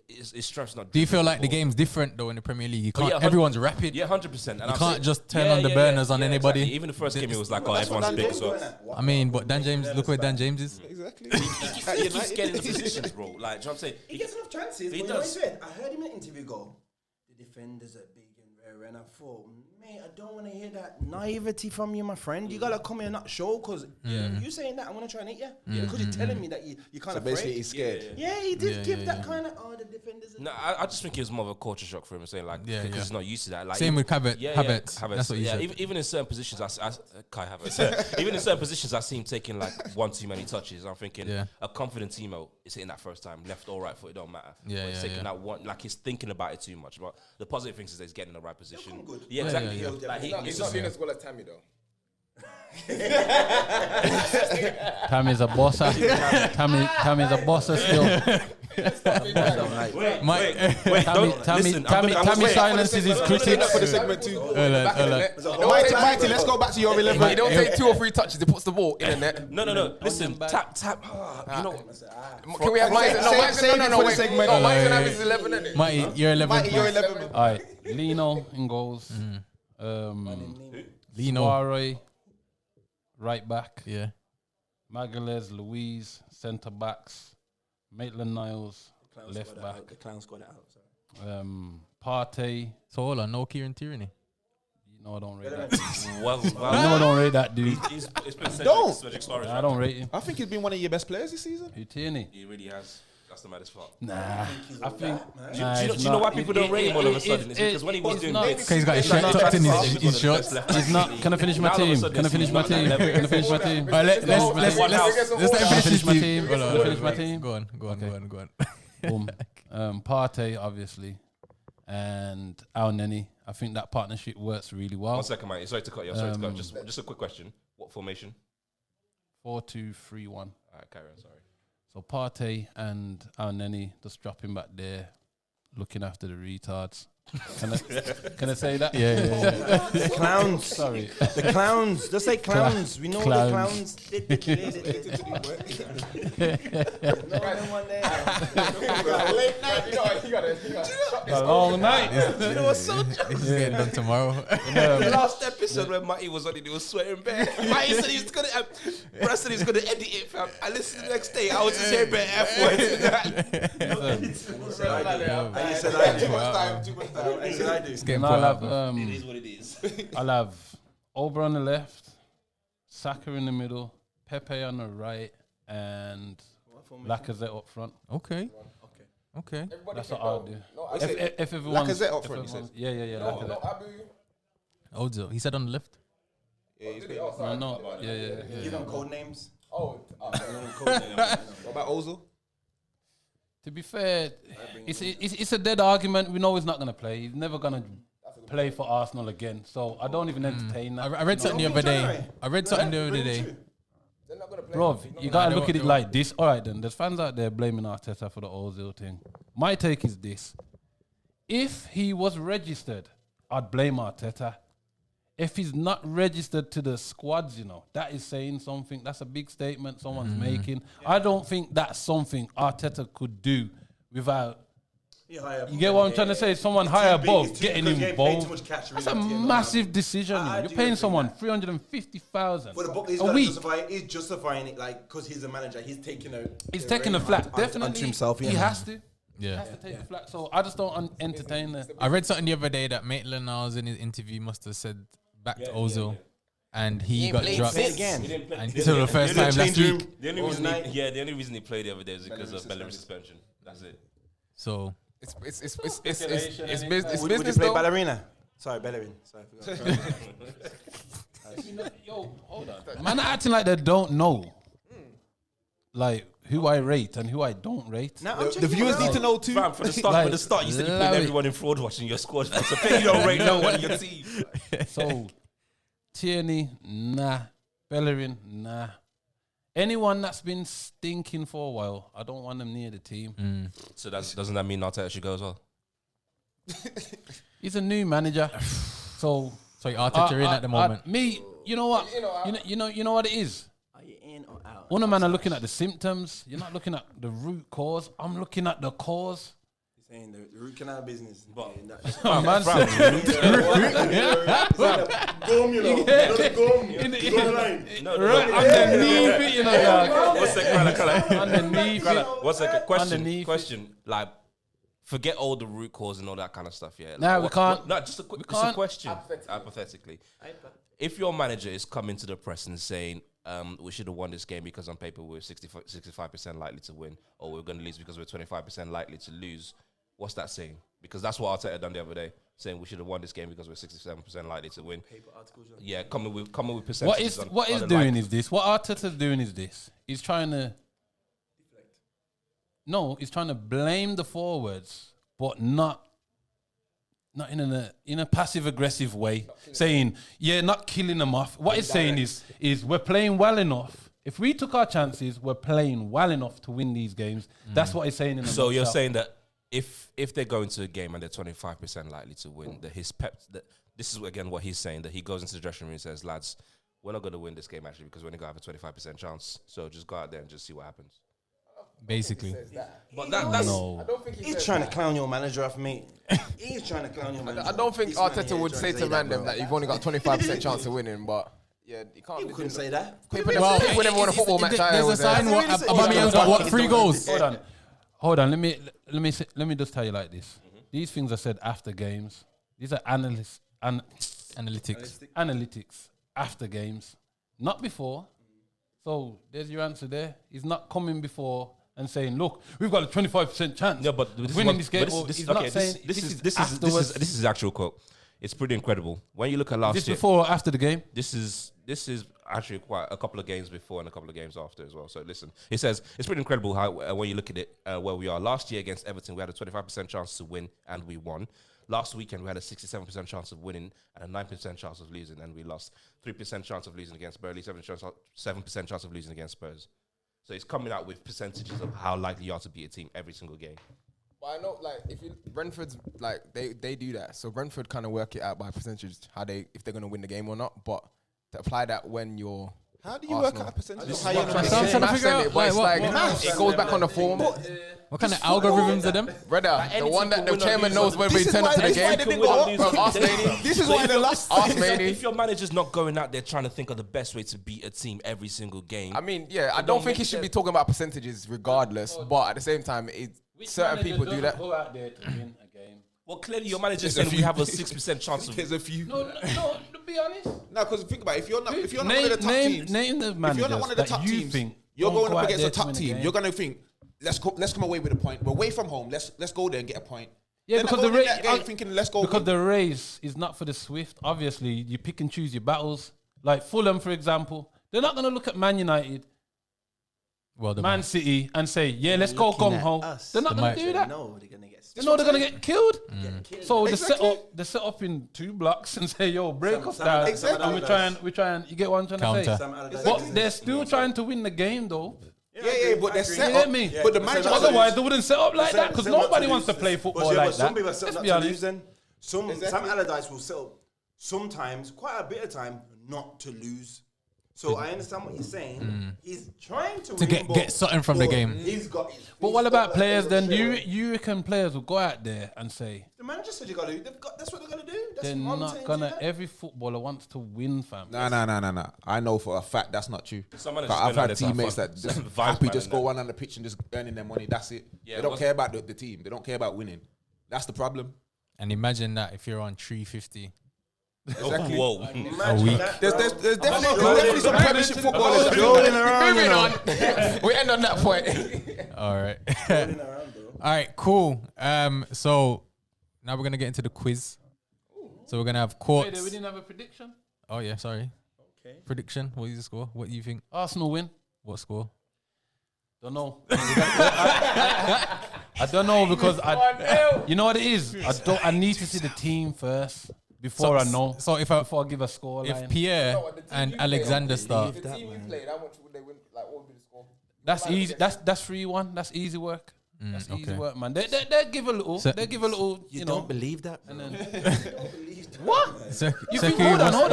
His strength's not. Do you feel dribbling like the ball. game's different though in the Premier League? You can't. yeah, Everyone's rapid. Yeah, 100%. You can't just turn on the burners on anybody. Exactly. Even the first game, it was like, oh, everyone's big. So I mean, but Dan James, look where Dan James is. Exactly. he keeps getting the positions, bro. Like, do you know what I'm saying? He gets enough chances. He But you know what does. he said? I heard him in an interview go, the defenders are big and rare, and I thought, mate, I don't want to hear that naivety from you, my friend. You gotta come here and not show, because you saying that, I'm gonna try and hit you. Because you're telling me that you kind So of basically, afraid. he's scared. Yeah, he did give that kind of, the defenders are No, I just think it was more of a culture shock for him, saying like, because he's not used to that. Like, Same with Havertz. Yeah, Havertz. Havertz. That's what you yeah, said. even in certain positions, Kai Havertz. Even in certain positions, I see him taking like one too many touches. I'm thinking a confident Timo is hitting that first time, left or right foot, it don't matter. Yeah, but he's yeah, taking yeah. that one, like he's thinking about it too much. But the positive things is that he's getting in the right position. good. Yeah, exactly. yeah. Like, He's not doing as well as Tammy though. Tammy's a bosser. Tammy's a bosser still. Tammy silences his critics. For the segment too. Mighty, Let's go back to your 11. He don't take 2 or 3 touches. He puts the ball in the net. No. Listen, tap. You know, Can we have Mighty? Save it for the segment. No, Mighty gonna have his 11 in it. Mighty, you're 11. Mighty, you're 11. All right, Lino in goals. Lino. Suarez, right back. Yeah. Magalhaes, Louise, centre backs. Maitland-Niles, left back. The clown squad out. Sorry. Partey. So hold on, no Kieran Tierney. You know I don't rate that. well, You know I don't rate that dude. it's been Don't. Cedric Suarez. I don't rate him. I think he's been one of your best players this season. Who Tierney? He really has. That's the maddest part. Nah, I think. Do you know why people don't rate him all of a sudden? It's because when he was doing this, Because he's got his shirt tucked in his shorts. He's not. Can I finish my Now all of a team? sudden Can I finish my he's not team? that level. Can I finish my team? All right, let's let him finish my his team. Hold on, Can I finish my wait. team? Go on. Boom. Partey, obviously, and Al Neni. I think that partnership works really well. 1 second, mate. Sorry to cut you. Sorry to cut. Just a quick question. What formation? 4-2-3-1. All right, carry on. Sorry. So Partey and Al Neni just dropping back there, looking after the retards. Can I say that? Yeah. The clowns. Sorry. The clowns. Just say clowns. We know Clowns. the clowns. No one there. Late night, you gotta shut this A long night. You know what's so This is getting done tomorrow. The last episode when Matty was on it, he was swearing bare. Matty said he was gonna, Brad said he was gonna edit it, fam. I listened the next day, I was just hearing bare F words. I said I too much time. I said I do. It's getting And put I'll out. have It is what it is. I'll have Ober on the left, Saka in the middle, Pepe on the right, and Lacazette up front. Okay. Okay. That's what I'll do. No, If everyone, Lacazette up front, you said? yeah, Lacazette. Abu. Ozil. He said on the left. Yeah, he's good. No, yeah. Give them code names. Oh, What about Ozil? To be fair, it's a dead argument. We know he's not going to play. He's never going to play for Arsenal again. So I don't even entertain that. I read something the other day. they're not gonna play. Bro, you got to look at it like this. All right, then. There's fans out there blaming Arteta for the Ozil thing. My take is this. If he was registered, I'd blame Arteta. If he's not registered to the squads, that is saying something. That's a big statement someone's making. I don't think that's something Arteta could do without. You get what I'm trying to say? Someone higher above getting involved. That's a massive decision. You're paying someone 350,000 But the book, a week. He's justifying it because he's a manager. He's taking The flak. Definitely. Onto himself. He has to. Yeah. He has to take the flak. So I just don't entertain that. I read something the other day that Maitland-Niles in his interview must have said back to Ozil, and he got dropped again. until the first time last week. The only reason he played the other day is because of Bellerin's suspension. That's it. So It's business. Would you play ballerina? Sorry, Bellerin. Sorry, I forgot. Yo, hold on. Man, acting like they don't know. Like who I rate and who I don't rate. The viewers need to know too. Fam, from the start, you said you put everyone in fraud watching your squad. So pay you don't rate no one in your team. So Tierney, nah. Bellerin, nah. Anyone that's been stinking for a while, I don't want them near the team. So doesn't that mean Arteta should go as well? He's a new manager, so Arteta in at the moment. You know what? You know what it is. Are you in or out? One man are looking at the symptoms. You're not looking at the root cause. I'm looking at the cause. Saying the root canal business. Man said underneath it, What's that underneath it. What's that Underneath question? Like, forget all the root cause and all that kind of stuff. Yeah. Like, Nah, we can't. No, just a question. Hypothetically, if your manager is coming to the press and saying, we should have won this game because on paper we're 65% likely to win, or we're going to lose because we're 25% likely to lose, what's that saying? Because that's what Arteta done the other day, saying we should have won this game because we're 67% likely to win. Yeah, coming with percentages. What is doing is this. What Arteta's doing is this. He's trying to. No, he's trying to blame the forwards, but not in a passive aggressive way, saying not killing them off. What he's saying is we're playing well enough. If we took our chances, we're playing well enough to win these games. That's what he's saying. So you're saying that if they go into a game and they're 25% likely to win, this is again what he's saying, that he goes into the dressing room and says, lads, we're not going to win this game actually because we're going to have a 25% chance. So just go out there and just see what happens. Basically. But that's no. I don't think He's trying to clown your manager off, mate. He's trying to clown your manager. I don't think This man Arteta here would trying say to that, random bro. that you've only got 25% chance of winning, but yeah, you can't. He couldn't say that. People never won a football match. There's a sign. Aubameyang's got 3 goals. Hold on. Let me just tell you like this. These things are said after games. These are analytics after games, not before. So there's your answer there. He's not coming before and saying, "Look, we've got a 25% chance of winning this game." This is actual quote. It's pretty incredible when you look at last year. Before or after the game? This is actually quite a couple of games before and a couple of games after as well. So listen, it says it's pretty incredible how when you look at it, where we are last year against Everton, we had a 25% chance to win and we won. Last weekend we had a 67% chance of winning and a 9% chance of losing, and we lost. 3% chance of losing against Burnley, 7% chance of losing against Spurs. So it's coming out with percentages of how likely you are to beat a team every single game. But I know, like, Brentford's like they do that. So Brentford kind of work it out by percentage if they're going to win the game or not. But to apply that when you're How do you work out a percentage? This is How you what know I'm the trying percentage? to figure out. But it's like it goes back on the form. What kind of algorithms are them? Brother, the one that the chairman knows whether he This is turned up to why the they game. didn't go up. Bro, ask Laney. This is why they lost. Ask Laney. If your manager's not going out there trying to think of the best way to beat a team every single game, I mean, yeah, I don't think he should be talking about percentages regardless. But at the same time, certain people do that. Go out there to win a game. well, clearly your manager's saying we have a 6% chance of. There's a few. No, to be honest. No, because think about it. If you're not one Name, of the top name, teams, name the if you're not one managers of the that top you teams, think You're Don't going go up out against there a to top win the team. game. You're gonna think, let's come away with a point. We're away from home. Let's go there and get a point. Yeah, They're not because the going in race, that game thinking, let's go. because win. the race is not for the swift. Obviously, you pick and choose your battles. Like Fulham, for example, they're not going to look at Man United, Well, Man City, and say, "Yeah, let's go Looking gung at ho." us. They're not They going to might- do that. No, they're gonna get. They know they're going to get killed. So Exactly. they set up in 2 blocks and say, "Yo, break Some- us some down." of that- some of And that we try and you get what I'm trying Counter. to say. Some Allardyce But is- they're still trying to win the game, though. But they're set You up. get me? But the Yeah, manager, but Otherwise, they wouldn't set up like that because Set up nobody to wants to lose. play But football yeah, like but some that. people are set Let's up be not to honest. lose. Then Sam Exactly. Allardyce will set up sometimes, quite a bit of time, not to lose. So I understand what you're saying. He's trying to win, get something from the but game. He's got. But what he's about got that players thing then? to Do show. you reckon players will go out there and say The manager said you got to. That's what they're gonna do. That's they're what I'm not saying gonna? to you. Every footballer wants to win, fam. No. I know for a fact that's not true. Some managers But I've go down had there to have teammates fun. that just Vibe happy man just and go that. on the pitch and just earning their money. That's it. Yeah, They don't what's- care about the team. They don't care about winning. That's the problem. And imagine that if you're on 350. Exactly. Whoa. A week. There's definitely some Premiership footballers that feel like Moving on. We end on that point. All right. Rolling around, though. All right, cool. So now we're gonna get into the quiz. So we're gonna have Wait, courts. we didn't have a prediction. Oh yeah, sorry. Okay. Prediction. What is the score? What do you think? Arsenal win. What score? Don't know. I don't know because you know what it is. I need to see the team first before I know. So Before I give a score if line. Pierre and Alexander start, The team you played, how much would they win? Like, what would be the score? That's easy. That's 3-1. That's easy work. That's easy okay. work, man. They give a little. So- they give a little. You know. Don't believe that. And then, what? Seki, hold on, hold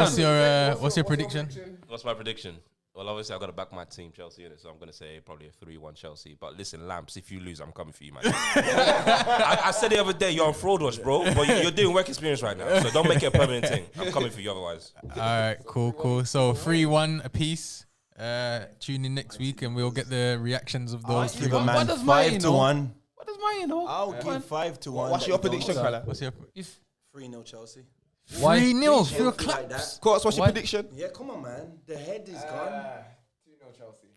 what's your prediction? What's my prediction? Well, obviously, I've got to back my team, Chelsea, in it, so I'm going to say probably a 3-1 Chelsea. But listen, Lamps, if you lose, I'm coming for you, man. I said the other day, you're on fraud watch, bro, but you're doing work experience right now, so don't make it a permanent thing. I'm coming for you otherwise. All right, cool. So 3-1 apiece. Tune in next week and we'll get the reactions of those. Give a What man does mine 5 to know? 1. What does mine know? I'll give 5 to 1. What's your prediction, fella? What's your If 3-0 Chelsea. 3-0 for your Chelsea like claps? that. Courts, what's your Why- prediction? Yeah, come on, man. The head is gone. 2-0 Chelsea.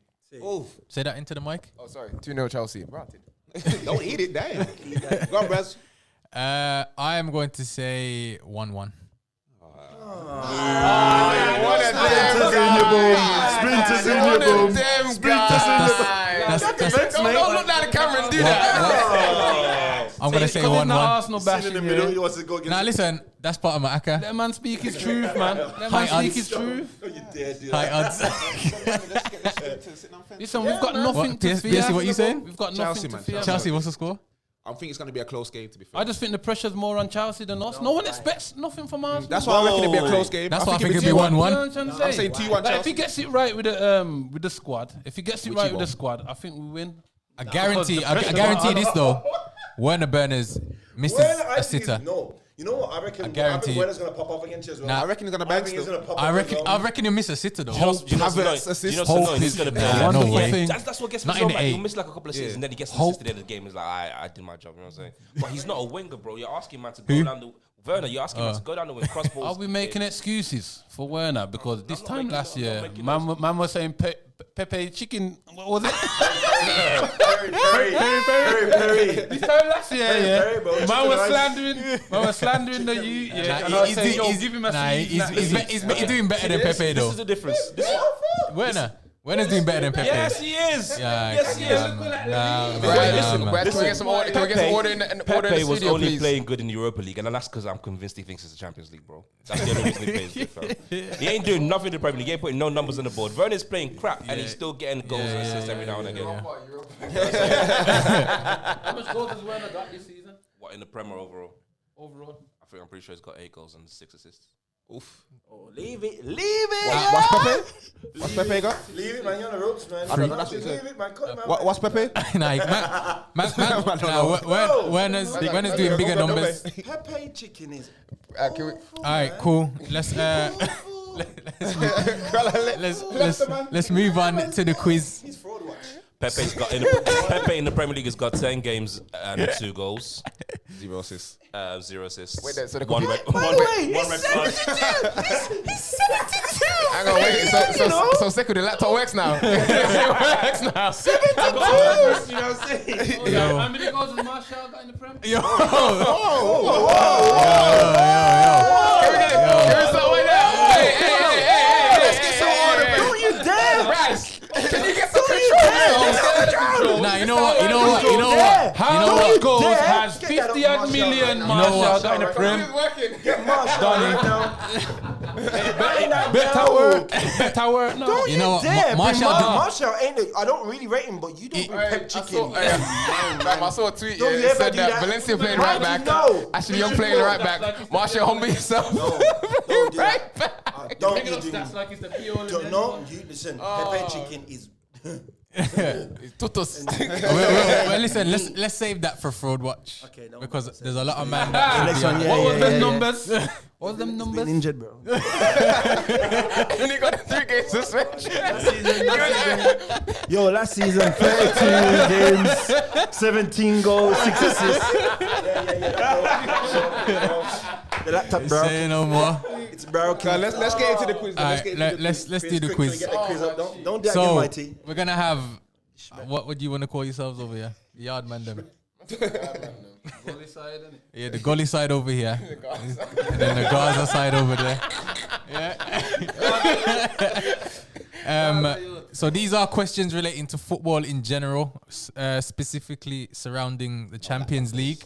Oh, Say that into the mic. Oh, sorry. 2-0 Chelsea. Granted. don't eat it, damn. Go on, Braz. I am going to say 1-1. Sprinters in your boom. Them guys. Don't look down the camera and do that. I'm gonna say because it's not 1-1. Arsenal bashing. In the middle, he Yeah. wants to go against. Now listen, that's part of my aka. That man speak his truth, man. That High man speak odds. his truth. Oh, you dare do High that. odds. Listen, we've got nothing What, to PSC, fear. what you saying? We've got Chelsea, nothing to man. fear. Chelsea, what's the score? I think it's going to be a close game, to be fair. I just think the pressure's more on Chelsea than us. No one expects nothing from Arsenal. That's why I reckon it'll be a close game. That's why I think it'll it'll be 1-1. You know what I'm trying to I'm say? saying 2-1 Like, if Chelsea. he gets it right with the squad, if he gets it Which right he with the won't. squad, I think we win. I guarantee Because the this pressure- though. Werner Berners misses Werner, I a think sitter. no. You know what? I reckon. I guarantee think it. Werner's gonna pop off against you as well. Nah, I reckon he's going to I bang think he's still. gonna pop I off reckon as well. he'll miss a sitter though. Do you know what's Havertz annoying? assist. Do you know what's Hope annoying? He's is going to be a like, wonderful yeah, thing. That's what gets me Not so in mad. the He'll eight. miss like a couple of seasons, and then he gets Hope. assist at the end of the game. He's like, I did my job. You know what I'm saying? But he's not a winger, bro. You're asking man to go down the Werner. You're asking man to go down the wing, cross balls. Are we making excuses for Werner? Because this not time making- last I'm not year, making man was saying Pepe chicken. What was it? Perry. This time last year, Perry, bro. man Chicken was rice. slandering the youth. Yeah, and I was saying, yo, give him a seed. he's doing better than Pepe This though. is the difference. Werner's doing better than Pepe. Yes, he is. Yes, he is. Brad, can we get some order? Can we get some order in the Pepe was studio, only please? playing good in the Europa League, and that's because I'm convinced he thinks it's the Champions League, bro. That's the only reason he plays good, fam. He ain't doing nothing in the Premier League. He ain't putting no numbers on the board. Werner's playing crap, and he's still getting goals and assists every now and again. How much goals has Werner got this season? What in the Premier overall? Overall? I'm pretty sure he's got 8 goals and 6 assists. Oof. Oh, leave it. Leave it. What's Pepe? What's Pepe got? Leave it, man. You're on the ropes, man. I don't know, that's what he Leave said. it, man. Cut it, man. What's Pepe? Werner's doing bigger numbers. Pepe chicken is. Can we? All right, cool. Let's move on to the quiz. He's fraud watch. Pepe in the Premier League has got 10 games and 2 goals, 0 assists. 0 assists. Wait, so the one computer- red card. He's 72. Hang on, wait. So Sekou, the laptop works now. It works now. 72. You know what I'm saying? How many goals has Martial got in the Prem? Yo. Can we get it? Can we start right now? Hey. Let's get some order, man. Don't you dare! Raz, can you get some control? Nah, you know what? How many goals has 50 odd million Martial got in the Prem? It's working. Get Marshall right now. Better work. No. Don't You know what? dare. Martial ain't. I don't really rate him, but you don't bring pep chicken. I saw a tweet. Don't Yeah, you it ever said do that that. Valencia playing How right do you back. know? Ashley Young playing right back. Martial, humble yourself. Don't do right that. back. Don't Picking you up do. stats like it's the P.O. No, you listen. Pepper chicken is. Tutus. well, listen, let's save that for Fraud Watch. Okay, no, because no, there's a lot of man. Next one, What was them numbers? What was them Been numbers? injured, bro. And he got a 3-game suspension. Yo, last season, 32 games, 17 goals, 6 assists. The laptop, bro. Say no more. It's broken. Let's get into the quiz. Alright, let's do the quiz. Get the quiz up. Don't do that, So mighty. we're gonna have what would you want to call yourselves over here? The yard man, them. Goalie side, innit? Yeah, the goalie side over here, and then the Gaza side over there. Yeah. So these are questions relating to football in general, specifically surrounding the Champions League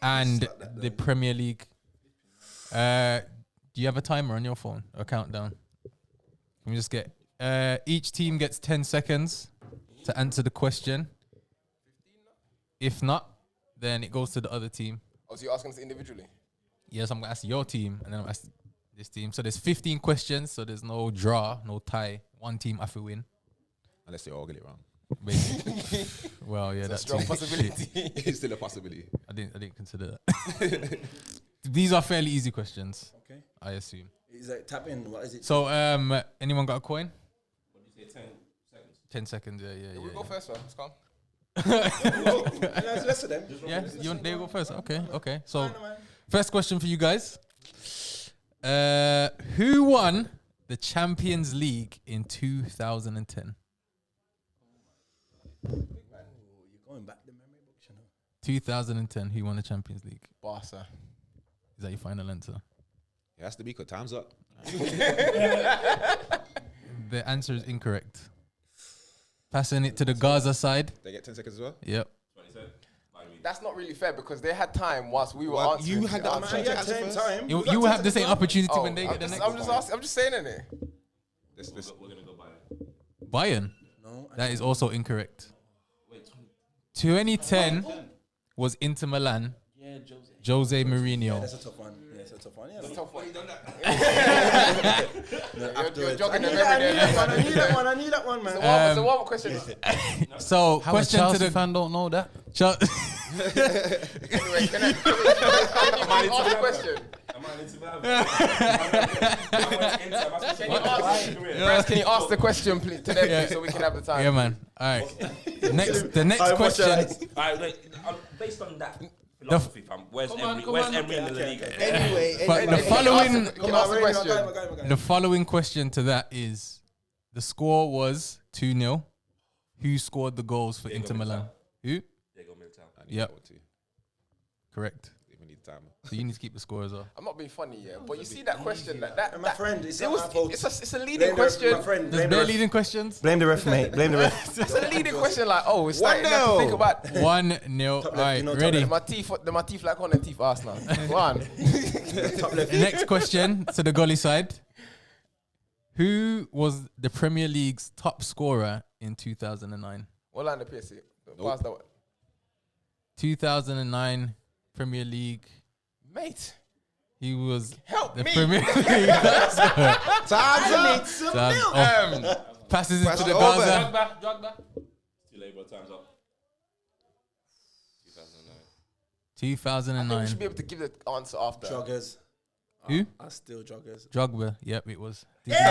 and the Premier League. Do you have a timer on your phone? A countdown? Can we just get each team gets 10 seconds to answer the question. If not, then it goes to the other team. Oh, so you're asking us individually? Yes, I'm going to ask your team, and then I'm going to ask this team. So there's 15 questions, so there's no draw, no tie. One team have to win, Unless they all get it wrong. basically. Well, yeah, It's a that's strong possibility. It's still a possibility. I didn't consider that. These are fairly easy questions. Okay. I assume. Is that tap in? What is it? So, anyone got a coin? What did you say? 10 seconds. 10 seconds. Yeah. We'll go first, man. It's calm. Less of them. Yeah, they go first. Okay. So, first question for you guys. Who won the Champions League in 2010? You're going back the memory books, you know. 2010, who won the Champions League? Barca. Is that your final answer? It has to be because time's up. The answer is incorrect. Passing it to the Gaza side. They get 10 seconds as well? Yep. That's not really fair because they had time whilst we were Well, answering. you had the answering. option. Yeah, same time. You will have the same opportunity Oh, when they get the next. I'm just saying it. We're going to go by Bayern. No. That is also incorrect. 2010 was Inter Milan. Yeah, Jose Mourinho. That's a tough one. Yeah, that's a tough one. Yeah, that's a tough one. You're jogging them I every knew day. that one, man. So one more question. So, How a question to Chelsea the fan don't know that? Anyway, can I ask the question? Can you ask the question, please, to them, please, so we can have the time? Yeah, man. All right. The next question. based on that philosophy, fam, where's Emery in the league? Anyway, But the following, Can you ask the question? the following question to that is: the score was 2-0. Who scored the goals for Inter Milan? Who? Diego Militao. Yep. Correct. Even need time. So you need to keep the score as well. I'm not being funny, yeah, but you see that question, that My friend, it's not my fault. it's a leading Blame the ref, question. my friend. There's Blame the bare ref. leading questions. Blame the ref, mate. Blame the ref. It's a leading question, like, oh, it's like, you have to think about 1-0. All right, you know, top ready. my teeth like on and teeth Arsenal. Go on. Next question to the goalie side. Who was the Premier League's top scorer in 2009? What line the PSC? Pass that one. 2009 Premier League. Mate, He was help the me. Premier League top scorer. Time's up. Time's up. Passes it Pass to it the over. Gaza. Drogba. Too late, bro. Time's up. 2009. We 2009. should be able to give the answer after. Joggers. Who? I still joggers. Drogba. Yep, it was. Drogba.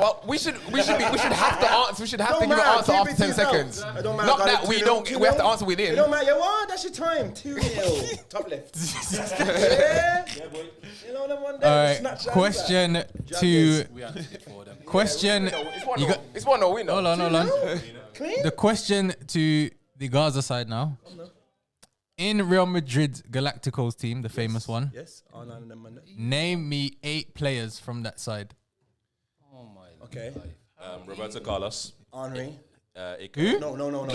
Well, we should have to answer. We should have to give an answer after 10 seconds. Not that we don't. We have to answer It within. don't matter. What? that's your time. 2-0. Top left. Yeah. Boy. You know them one day. All right. Snatch Question Jaggers. to We answered it for them. question. You got. It's 1-0 win. Hold on. Clean. The question to the Gaza side now. In Real Madrid Galacticos team, the famous one, Yes. R9 and them Monday. name me 8 players from that side. Oh my. Okay. Roberto Carlos. Henri. Who? No. Man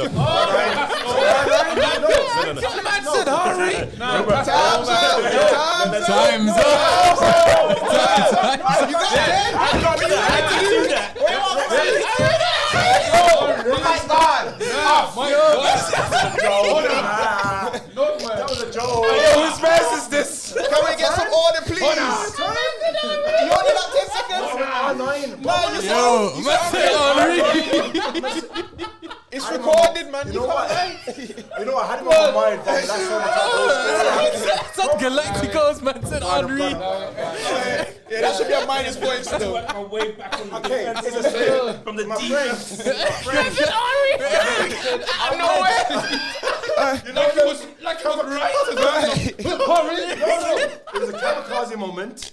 said Harry. Time's up. You got it. That was a joke. Whose verse is this? Can we get some order, please? You only got 10 seconds. R9. Yo, man said Harry. It's recorded, man. You know what? You know what? I had him on my mind. But that's so much. It's not Galacticos, man said Henry. Yeah, that should be a minus point still. I'm way back on the Okay, it's a still from the my deep. friends. I'm nowhere. You know, he was like, I was right. It was a kamikaze moment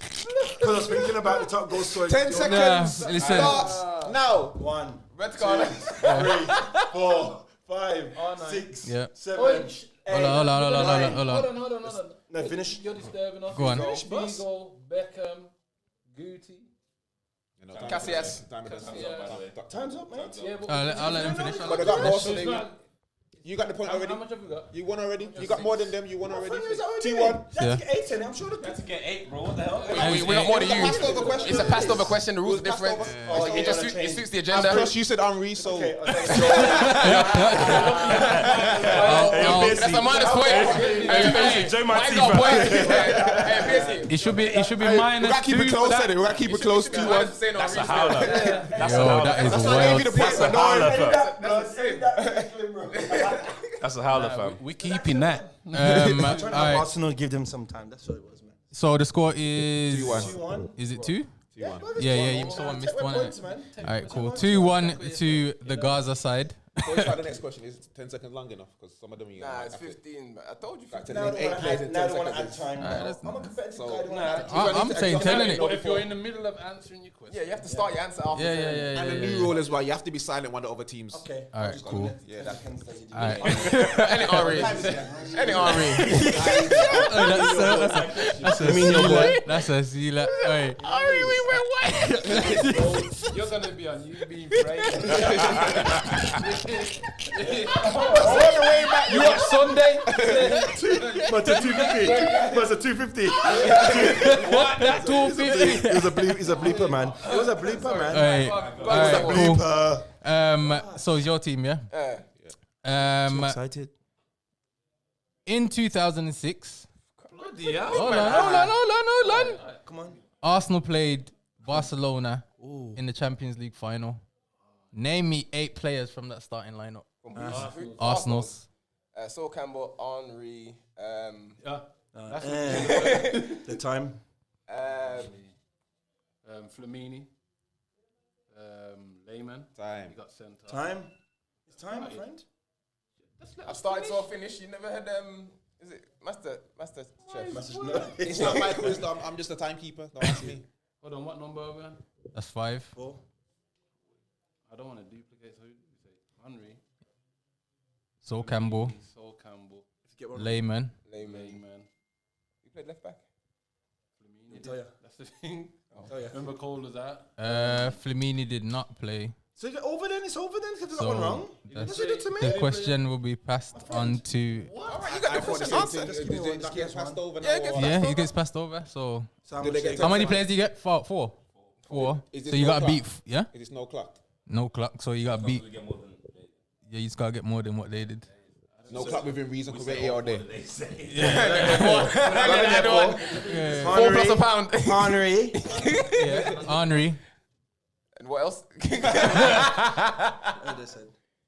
because I was thinking about the top goal scorer. 10 seconds. Nah, listen. Starts now. 1, Red card. 3, 4, 5, 6, Yeah. 7, 8. Hold on. Hold on. No, finish. You're disturbing us. Go on. Figo, Beckham, Guti. Casillas. Time's up, mate. Yeah, but I'll let him finish. But they got more, so it's not- you got the point already. How much have we got? You won already. You got more than them. You won already. 2-1. Yeah. That's 8 in it. I'm sure the To get 8, bro. What the hell? We got more than you. Passed over question. It's a passed over question. The rules are Passed different. over. It just it suits the And agenda. plus, you said Henri, so Okay. That's a minus point. Joe Why you got a point? Hey, PSC. It should be we minus gotta keep 2 it for close. that. Said it. We gotta keep it close. 2-1. That's a howler. That's a Yo, howler. that is That's why I gave you wild. the point. But That's a howler, fam. We keeping that. All right. Arsenal give them some time. That's what it was, man. So the score is 2-1. Is it 2? 2-1. Yeah. You saw one missed one. Points, man. All right, cool. 2-1 to the Gaza side. The next question is 10 seconds long enough because some of them you Nah, it's 15. But I told you. got to Now name they 8 wanna players in add- now 10 they want to add seconds. time. now. I'm a competitive So- guy. They wanna add time. I'm saying 10 in it. But if you're in the middle of answering your question, Yeah, you have to start your answer after. Yeah. And the new rule as well, you have to be silent when the other teams. Okay. All right, cool. Yeah, that can. All right. Any Henri. Any Henri. That's a seal. That's a seal. All right. Henri, we went white. you're gonna be on being brave. You watch Sunday? But a 250. But a 250. What? That 250? It was a bleeper, man. It was a bleeper, man. All right, cool. Bleeper. So it's your team, yeah? Excited. In 2006, Yeah. hold on. Come on. Arsenal played Barcelona in the Champions League final. Name me 8 players from that starting lineup. Arsenal's. Sol Campbell, Henri. Yeah. That's The time. Flamini. Lehman. Time. You got centre. Time. It's time, my friend. I started so I finished. You never heard is it Master Chef? It's not my quiz, though. I'm just a timekeeper. Don't ask me. Hold on, what number are we on? That's 5. 4. I don't want to duplicate. So who did we say? Henri. Sol Campbell, Sol Campbell. Lehman. Lehman. You played left back. Flamini. tell ya. That's the thing. tell ya. Remember Cole was that? Flamini did not play. So is it over then? It's over then? Because I got So one wrong. that's- That's what you did to me. the question will be passed on to. You got the first answer. Just get passed over now. Yeah, get or- Yeah, he gets passed over. So Do they get how many players do you get? 4. 4. Is So this you no got to clock? beat. Yeah. It is no clock. No clock. So you got to beat. Yeah, you just gotta get more than what they did. No clock within reason. Could be here all day. 4 plus a pound. Henri. Yeah. Henri. And what else?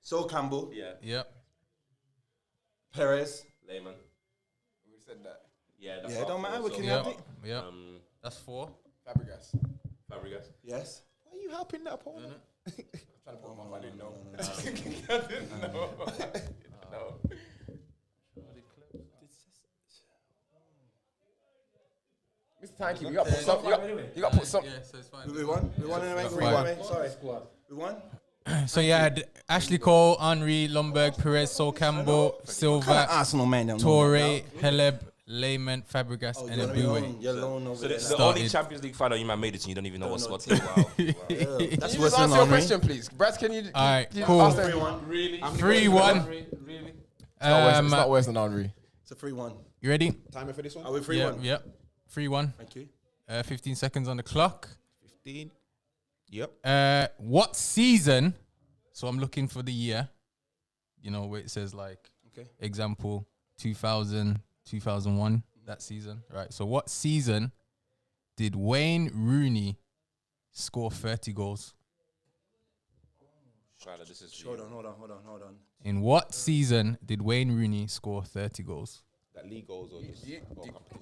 Sol Campbell. Yeah. Yep. Perez. Lehman. We said that. Yeah, that's Yeah, it don't matter. We can Yep. have it. Yep. That's 4. Fabregas. Fabregas. Yes. Why are you helping that opponent? Trying to put him on. I didn't know. No. Thank you. You got to put some. You got to put some. Yeah, so it's fine. We won. We won anyway. 3-1. Sorry. We won. So you had Ashley Cole, Henry, Lomberg, Perez, Sol Campbell, Silva, Arsenal man. Torre, Heleb, Lehman, Fabregas, and Abue. You're alone over So there. the only Champions League final you man made it and you don't even know what squad team. Wow. That's Can you worse just than answer your Henry. question, please? Brad, can you? All right, can you cool. ask them? 3-1. Really? 3-1. Really? It's not worse than Henry. It's a 3-1. You ready? Timer for this one? Are we 3-1? Yep. 3-1. Thank you. 15 seconds on the clock. 15. Yep. What season? So I'm looking for the year. You know, where it says like, Okay. example, 2000, 2001, that season. Right. So what season did Wayne Rooney score 30 goals? Tyler, this is Hold on. In what season did Wayne Rooney score 30 goals? That league goals or this?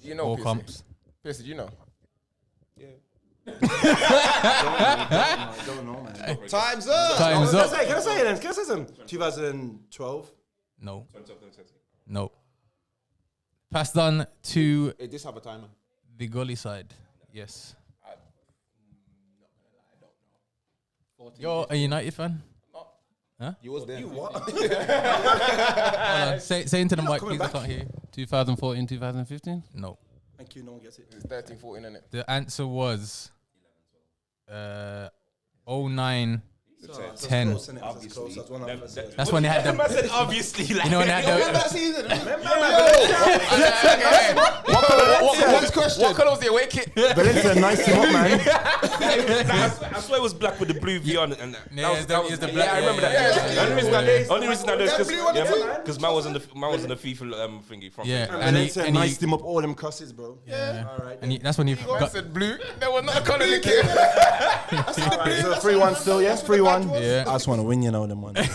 You know, All Piercy. comps. Piercy, do you know? Yeah. I don't know, man. Time's up. Time's up. Can I say it then? Can I say something? 2012. No. No. Passed on to It does have a timer. the goalie side. Yes. You're a United fan? You was there. You what? Hold on. Say into the mic, coming please. I back. can't hear you. 2014, 2015? No. Thank you. No one gets it. It's 13, 14, isn't it? The answer was 09, 10. That's when they had the. obviously. Like, You know when they had the. What colour was the away kit? Valencia nice team up, man. I swear it was black with the blue V on it. And Yeah, it's the black. yeah, I remember that. yeah, The only reason I know is because man was in the FIFA thingy from. Yeah, And and Valencia he, nice team up all them cusses, bro. yeah. All right. And that's when he I got. said blue. There was not a colour in the kit. Alright, so 3-1 still, yes? 3-1. Yeah. I just want to win, you know, them one. It's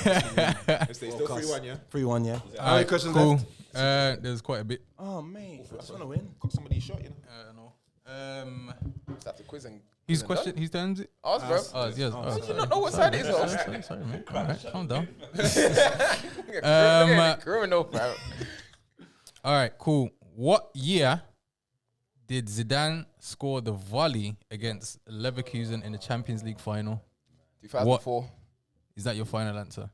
still 3-1, yeah? 3-1, yeah. How many Alright, questions cool. left? There's quite a bit. Oh, mate. I just want to win. Got somebody shot, you know? That's the quiz and Whose question? Whose turn is it? Ours, bro. Oh, it's yours. Oh, Did you not know what side it is? though? sorry, mate. All right, calm down. Criminal, bro. All right, cool. What year did Zidane score the volley against Leverkusen in the Champions League final? 2004. Is that your final answer?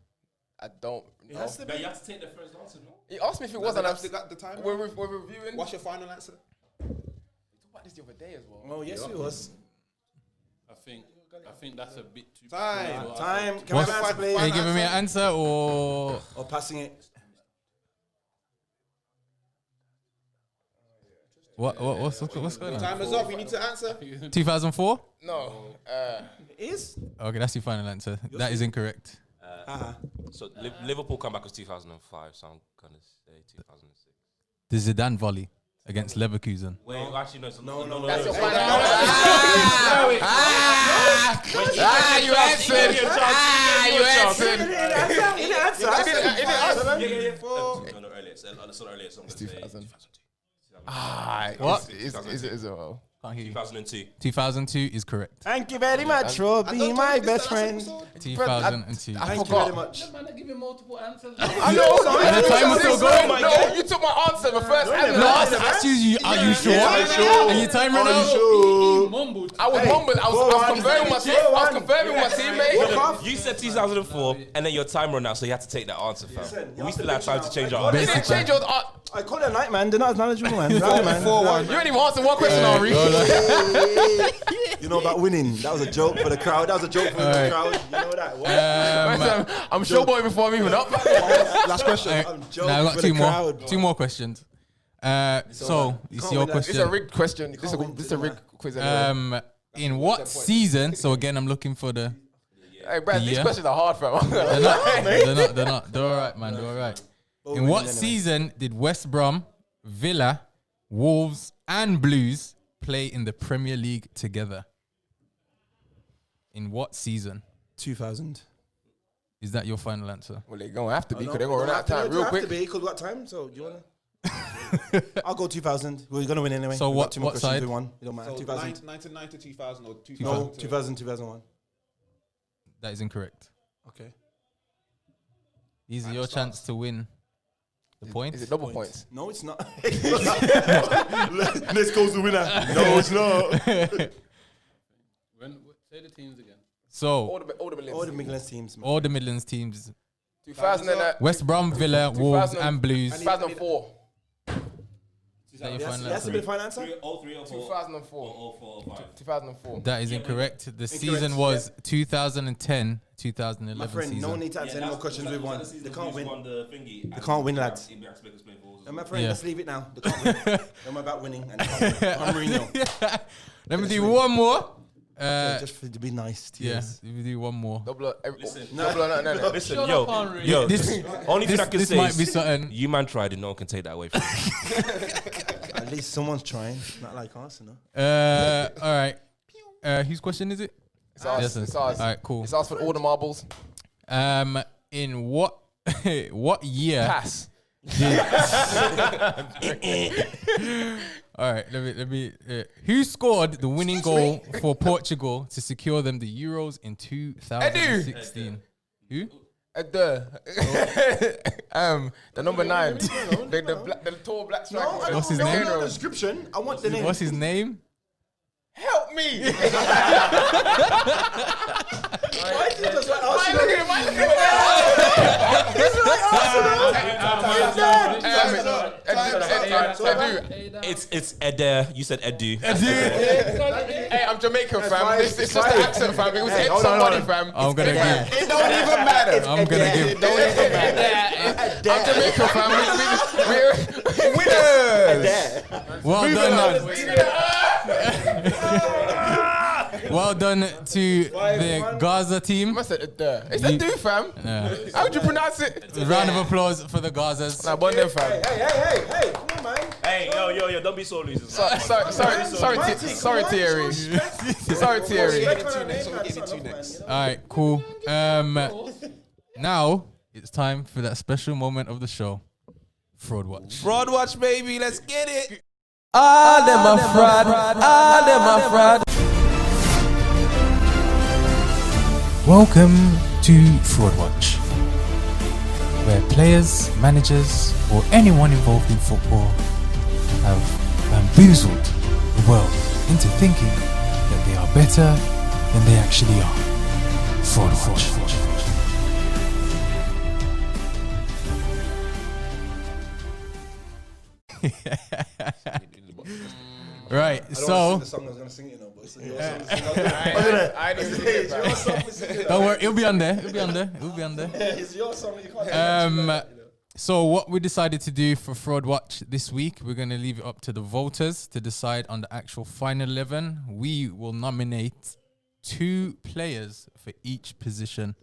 I don't know. You have to take the first answer, no? He asked me if it was, and I'm They got the timer. we're reviewing. What's your final answer? We talked about this the other day as well. Oh, yes, it was. I think that's a bit too. Time. Time. Can I What's- have an answer, please? Are you giving me an answer or Or passing it? what's going on? Time is up. You need to answer. 2004? No. It is? Okay, that's your final answer. That is incorrect. So Liverpool come back was 2005, so I'm gonna say 2006. The Zidane volley against Leverkusen. Wait, actually no. No. That's your no. final answer. You answered. You answered. No, earlier. So earlier. So I'm gonna say 2000. 2002. What? Is it well? Can't hear you. 2002. 2002 is correct. Thank you very much for being my best friend. 2002. I Thank you very forgot. much. Man, I give you multiple answers. I know. And the time was still going. No, you took my answer. The first answer. No, I asked you, are you sure? sure? And your time ran out? Mumbled. I was mumbling. I was confirming my team. I was confirming my teammate. You said 2004, and then your time ran out, so you had to take that answer, fam. We still have time to change our You answer. didn't change your. I call it a night, man. They're not as knowledgeable, man. Right, man. 4-1. You didn't even answer one question, Henri. You know about winning. That was a joke for the crowd. That was a joke for the crowd. You know that. What? I'm showboy before I'm even up. Last question. I'm joking Now I got for two the more. crowd. Two more questions. So it's your win that. It's a question. rigged question. This is a rigged quiz. Anyway. In what season? So again, I'm looking for the. Hey, Brad, these Yeah. questions are hard, fam. They're not. They're all right, man. They're all right. In what season did West Brom, Villa, Wolves, and Blues play in the Premier League together? In what season? 2000. Is that your final answer? Well, they're gonna have to be because they're gonna run out of time real quick. Because we got time. So do you wanna? I'll go 2000. We're gonna win anyway. So We what- got two more what questions. side? We won. It don't matter. So 2000. 1990 to 2000 or 2000. No, 2000, 2001. That is incorrect. Okay. These are your chance to win. The point? Is it double points? No, it's not. Let's go to winner. No, it's not. Say the teams again. So, All the Midlands. All the Midlands teams, man. all the Midlands teams, 2000 and, West Brom, Villa, Wolves 2000 and Blues. 2004. Is that your final That's answer? a bit of final answer. 2004. 2004. That is incorrect. The season was 2010, 2011 My friend, season. no need to answer any more questions with one. They can't win. The thingy. They can't win, lads. And my friend, Yeah. let's leave it now. They can't win. I'm about winning. And they can't win. I'm Mourinho. Let me do one more. Just for to be nice to Yeah, you. let me do one more. Double or no. Listen, Shut yo, up, Henry. yo. This- only thing I can this say might is be something. you man tried and no one can take that away from you. At least someone's trying. Not like us, you know. All right. Whose question is it? It's ours. Yes, It's ours. All right, cool. It's ours for all the marbles. In what what year? Pass. All right, let me. Who scored the winning goal for Portugal to secure them the Euros in 2016? Who? The number 9. The tall black striker. No, I What's don't his name? know the description. I want the name. What's his name? Help me! Why is it just like Why Arsenal? look at him? It's Eder. You said Edu. Hey, I'm Jamaican, fam. It's just the accent, fam. It was Hey, Ed hold on, somebody, hold on. fam. I'm gonna give. It don't even matter. I'm gonna give. It don't even matter. I'm Jamaican, fam. We're winners. Well done to the Gaza team. I said the. It's the do, fam. Yeah. How would you pronounce it? Round of applause for the Gazas. Nah, one them, fam. Hey, come on, man. Hey, yo, don't be so losers. Sorry, Thierry. Sorry, Thierry. All right, cool. Now it's time for that special moment of the show, Fraud Watch. Fraud watch, baby. Let's get it. All them a fraud, all them a fraud. Welcome to Fraud Watch, where players, managers, or anyone involved in football have bamboozled the world into thinking that they are better than they actually are. Fraud Watch. Right, so The song I was gonna sing it, but it's your I didn't see it, fam. don't worry, it'll be on there. It'll be on there. It'll be on there. It's your song. You can't. So what we decided to do for Fraud Watch this week, we're going to leave it up to the voters to decide on the actual final 11. We will nominate 2 players for each position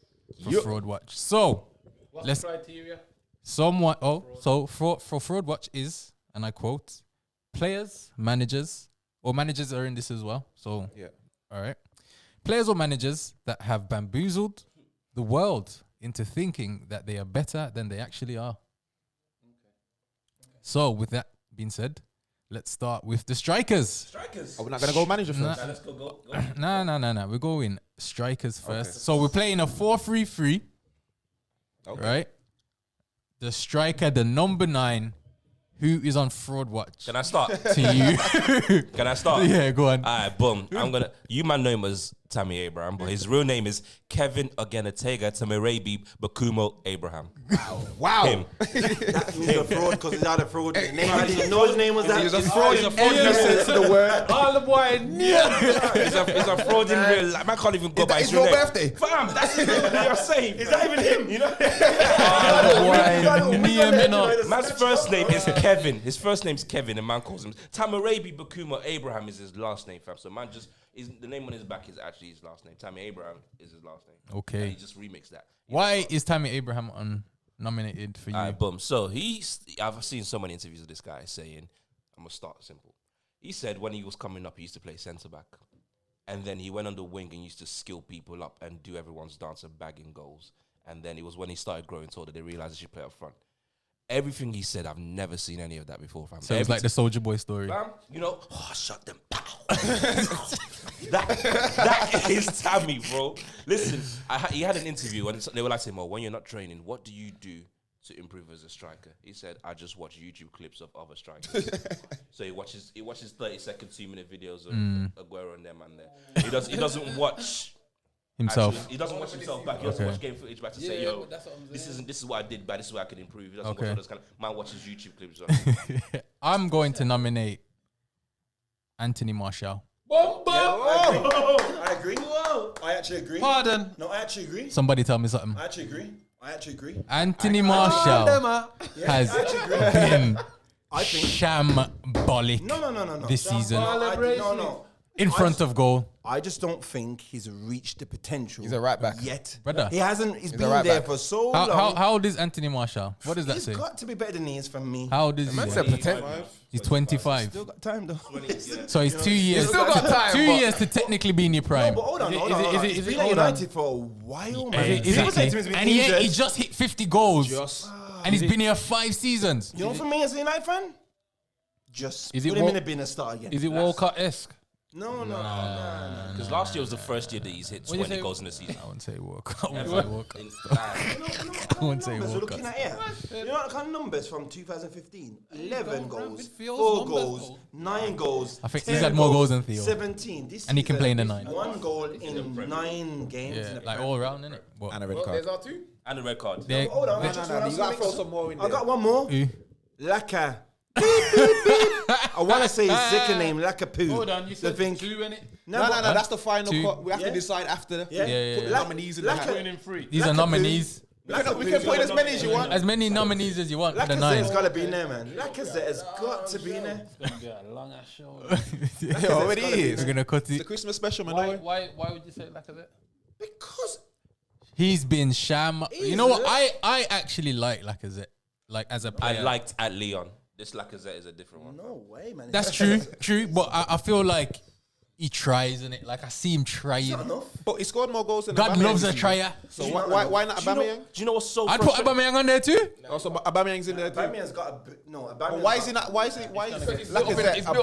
for Fraud Watch. So What's let's the criteria? somewhat. So for Fraud Watch is, and I quote, players, managers, or managers are in this as well. So Yeah. all right, players or managers that have bamboozled the world into thinking that they are better than they actually are. So with that being said, let's start with the strikers. Are we not gonna go manager first? Let's go. No. We're going strikers first. So we're playing a 4-3-3. Right? The striker, the number 9, who is on Fraud Watch. Can I start? To you. Can I start? Yeah, go on. All right, boom. You man know him as Tammy Abraham, but his real name is Kevin Ogenatega Tamirebi Bakumo Abraham. Wow. Him. He's a fraud because he's not a fraud. Name, I didn't know his name was that. He's a fraud. He's a fraud. Listen to the word. All the boy knew. He's a fraud in real life. Man can't even go by his It's real your name. birthday. Fam, that's his name. You're saying. Is that even him? You know? Man's first name is Kevin. His first name's Kevin, and man calls him Tamirebi Bakuma Abraham is his last name, fam. So man just is the name on his back is actually his last name. Tammy Abraham is his last name. Okay. And he just remixed that. Why is Tammy Abraham nominated for you? Alright, boom. So I've seen so many interviews of this guy saying, I'm gonna start simple. He said when he was coming up, he used to play centre back, and then he went on the wing and used to skill people up and do everyone's dance and bagging goals. And then it was when he started growing taller that they realized he should play up front. Everything he said, I've never seen any of that before, fam. So it's like the Soldier Boy story. Fam, you know, shut them. Pow. that is Tammy, bro. Listen, he had an interview and they were like saying, "Well, when you're not training, what do you do to improve as a striker? He said, I just watch YouTube clips of other strikers. So he watches 30-second, 2-minute videos of Aguero and them and there. He doesn't watch himself. He doesn't watch himself back. He doesn't watch game footage back to say, yo, this is what I did bad, this is what I can improve. He doesn't watch all those kind of, man watches YouTube clips. I'm going to nominate Anthony Martial. I agree. I actually agree. Pardon. No, I actually agree. Somebody tell me something. I actually agree. Anthony Martial has been shambolic No. this season No. in front of goal. I just don't think he's reached the potential. He's a right back. Yet. Brother. He hasn't. He's been a right there back. for so long. How old is Anthony Martial? What does that He's say? got to be better than he is from me. How old is he? Man said potential. He's 25. Still got time though. So he's 2 years. still got time, Two but- years to technically be in your prime. But hold on. He's been at United for a while, man. People say to me he's been And he injured. just hit 50 goals. And he's been here 5 seasons. You know, for me as a United fan, just Is put it him Wal- in the bin and start again. Is it Walcott-esque? No. Because last year was the first year that he's hit 20 goals in a season. I wouldn't say walk. I wouldn't say walk. I wouldn't say numbers we're Walcott. looking at here. You know what kind of numbers from 2015? 11 goals, Theo's 4 numbers, goals, though. 9 goals. I think 10 he's had more goals than Theo. 17. This And he can season, play in the 9. 1 goal in 9 games. Yeah, in the like Prem. all around, innit? What? And a red Well, card. there's our two. And a red card. They- Hold on, they- I just No, want you to gotta mix throw up. some more in I there. got one more. Who? Laka. Beep, beep, beep. I want to say his second name, Lakapoo. Hold on, you The said thing. 2 in it. No, that's the final Two. cut. We have Yeah. to decide after. Yeah. Yeah. Put nominees in the hat. Winning 3. These are Lakapoo. nominees. We can put in as many as you want. As many nominees as you want for the Lacazette's 9. got to be in there, man. Lacazette has got to be in there. It's gonna be a long ass show. It already is. We're gonna cut The it. Christmas special, man. Why would you say Lacazette? Because He's been sham. You know what? I actually like Lacazette, like as a I player. liked at Leon. This Lacazette is a different one. no way, man. That's true. But I feel like he tries in it. Like I see him trying. Not enough. But he scored more goals than God Aubameyang loves this a season. trier. So why not Do Aubameyang? you know what's so I'd put frustrating? Aubameyang on there too. Also, Aubameyang's in there too. Aubameyang's got a no. But Aubameyang's why got- is he not? Why is it? Why is He's built up Lacazette he's above?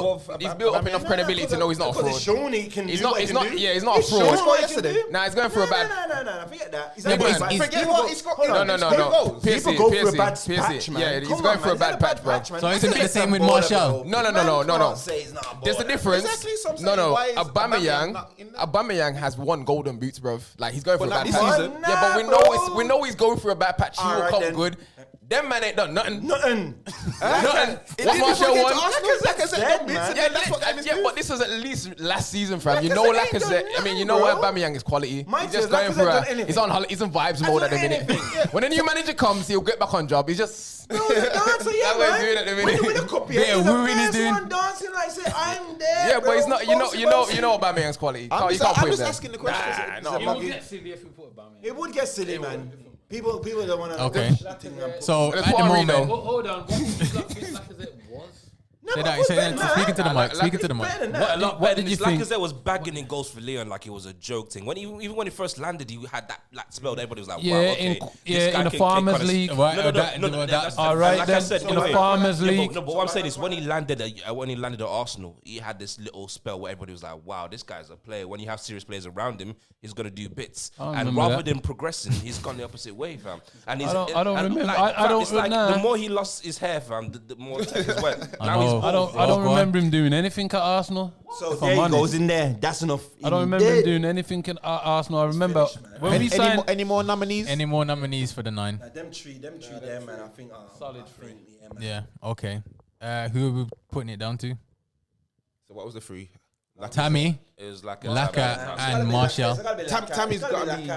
built up Aubameyang? enough credibility to know he's not a Because fraud. it's shown he can He's do not- what he he's can not- do. yeah, he's not a It's fraud. shown He what he scored can yesterday. do. Nah, he's going for a bad. No, forget that. He's Yeah, but bad. he's- Forget what? He's got. Hold on, No. goals. Piercy, People go for a Piercy, bad Piercy. patch, man. Yeah, he's Come going on, for a man. bad He's had patch, bro. man. So He isn't it can the get same some with baller, Martial? bro. No. Man can't say he's not a There's a baller. difference. Exactly, so I'm No, saying, why is Aubameyang. not in there? Aubameyang has 1 golden boots, bro. Like he's going for a But bad not this patch. season. Yeah, but we Nah, know bro. we know he's going for a bad patch. He will Alright, come then. good. Them man ain't done nothing. Nothing. Nothing. It What's didn't Martial forget won? to Arsenal. Lacazette dead, got beats man. and Yeah, that's what got him his but boots. this was at least last season, fam. You know Lacazette ain't Lacazette. done I mean, you nothing, know bro. Aubameyang is quality. Mike He's just says going Lacazette for done a. anything. He's on he's in vibes mode at the done minute. anything. When a new manager comes, he'll get back on job. He's just. No, the dancer, yeah, That's what he's man. doing at the When minute. you win a cup, Bit yeah, of he's the wooing he's first doing. one dancing like say, I'm there. Yeah, but he's not. You know Bossy. Aubameyang's quality. You can't I'm put him just there. asking the question. Nah, It's no, a It bug- would get silly if we put Aubameyang. It would get silly, man. People don't want to. Okay. So Let's at put the Henry moment, Hold on. What Lacazette was? No, say but that. who's Say better that. than Speaking to the mic. Speaking to the Better mic. than What, that. a lot What better did than you this. think? Lacazette was bagging in goals for Leon like it was a joke thing. When he first landed, he had that spell. Everybody was like, Yeah, wow, okay. in the Farmers League. Right, No, that- that's all right, like then, I said, in the Farmers League. But what I'm saying is when he landed at Arsenal, he had this little spell where everybody was like, wow, this guy's a player. When you have serious players around him, he's gonna do bits. I And remember rather that. than progressing, he's gone the opposite way, fam. And he's, I don't and remember. like, I fam, don't- it's like nah. the more he lost his hair, fam, the more Tekkers went. I Now he's know. bald. I don't go on. remember him doing anything at Arsenal. So if there I'm he honest. goes in there. That's enough. I don't remember him doing anything at Arsenal. I remember when we signed. Any more nominees? any more nominees for the 9? Them three, man. I think Solid I think, yeah, man. Yeah. Okay. Who are we putting it down to? So what was the 3? Tammy, It was like Laka, and Martial. Tammy's gotta be-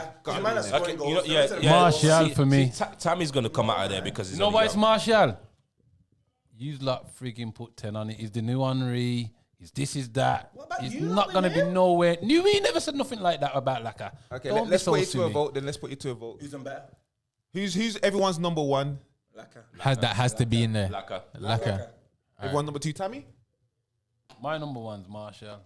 Okay, you know, yeah. Martial for me. Tammy's gonna come out of there because he's You know only why it's young. Martial? You lot freaking put 10 on it. He's the new Henry. He's this, is that. What about He's you not lot, going to be man? nowhere. We never said nothing like that about Laka. Okay, Don't be let's so put it to a silly. vote. Then let's put it to a vote. Who's done better? Who's everyone's number 1? That has to be in there. Laka. Laka. Everyone number 2, Tammy. My number one's Martial.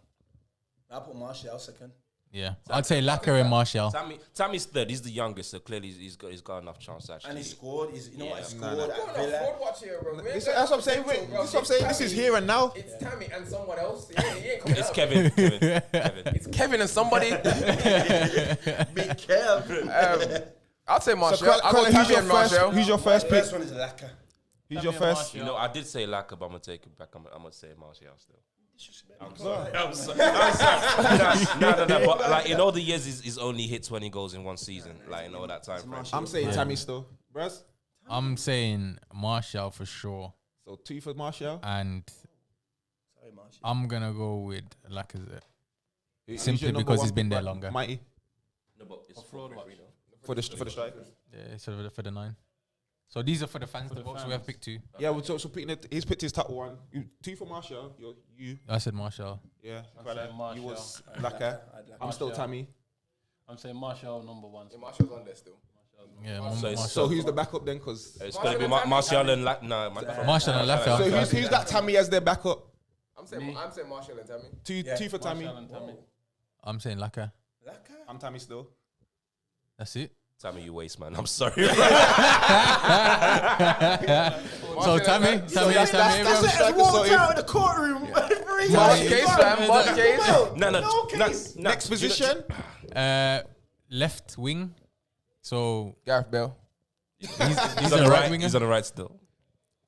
I put Martial second. Yeah. I'd say Laka and Martial. Tammy's third. He's the youngest, so clearly he's got enough chance actually. And he scored. You know what? He Yeah. scored at Villa. watch here, bro. That's what I'm saying. Wait, that's what I'm saying. This is here and now. It's Tammy and someone else. He ain't coming It's out. Kevin. It's Kevin and somebody. Big Kev. I'd say So, Martial. I'll go who's Tammy your and first? Martial. Who's your first pick? First one is Laka. Who's your first? You know, I did say Laka, but I'm gonna take it back. I'm gonna say Martial still. I'm sorry. No. But like in all the years, he's only hit 20 goals in one season. Like in all that time frame. I'm saying Tammy still. Bruh. I'm saying Martial for sure, So 2 for Martial. and I'm gonna go with Lacazette Who's simply your number because one he's been pick, there right? longer. Mighty No, but it's for the strikers. Yeah, so for the 9. So these are for the fans to vote. So we have picked 2. Yeah, well, so picking he's picked his top one. 2 for Martial. You. I said Martial. Yeah. saying Martial. You was Laka. I'm still Martial. Tammy. I'm saying Martial number 1. Martial's on there still. Yeah, it's- So who's the backup then? Because It's gonna be Martial and No, Martial and Laka. so who's got Tammy as their backup? I'm saying Martial and Tammy. Two for Tammy. Martial and Tammy. I'm saying Laka. I'm Tammy still. That's it. Tammy, you waste, man. I'm sorry. So Tammy. That's it. Let's walk out of the courtroom. March case, fam. March case. No. Next position. Left wing. So Gareth Bale. he's He's a on the right right. winger. He's on the right still.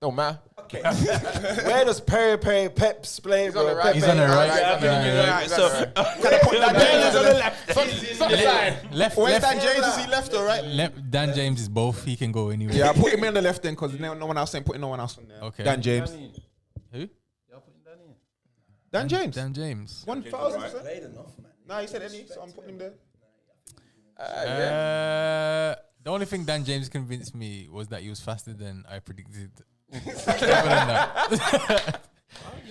No, man. Where does Perry Peps play, He's on the bro? right. He's on the right. Alright, so Can I put Dan James on the left? Stop the line. Left. where's Left. Dan James? Is he left or right? Dan James is both. He can go anywhere. Yeah, I put him on the left then because no one else ain't putting no one else on there. Okay. Dan James. Danny. Who? Y'all putting Danny in? Dan James. Dan James. 1,000%. Played enough, man. Nah, he said any, so I'm putting him there. The only thing Dan James convinced me was that he was faster than I predicted. Other than that.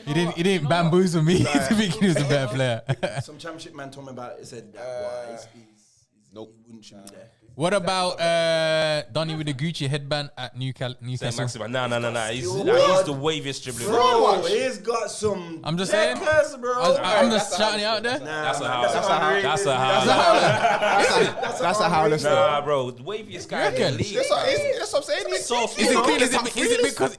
He didn't bamboozle me to think he was a better player. Some championship man told me about it. He said that Nope. he wouldn't should be there. What about Donny with the Gucci headband at Newcastle? Maxima. No. He's What? the waviest dribbling. Bro, he's got some. I'm just saying. Tekkers, bro. I'm just shouting it out there. That's a howl. That's a howler. Nah, bro. The waviest guy in the reckon? league. That's what I'm saying. He's So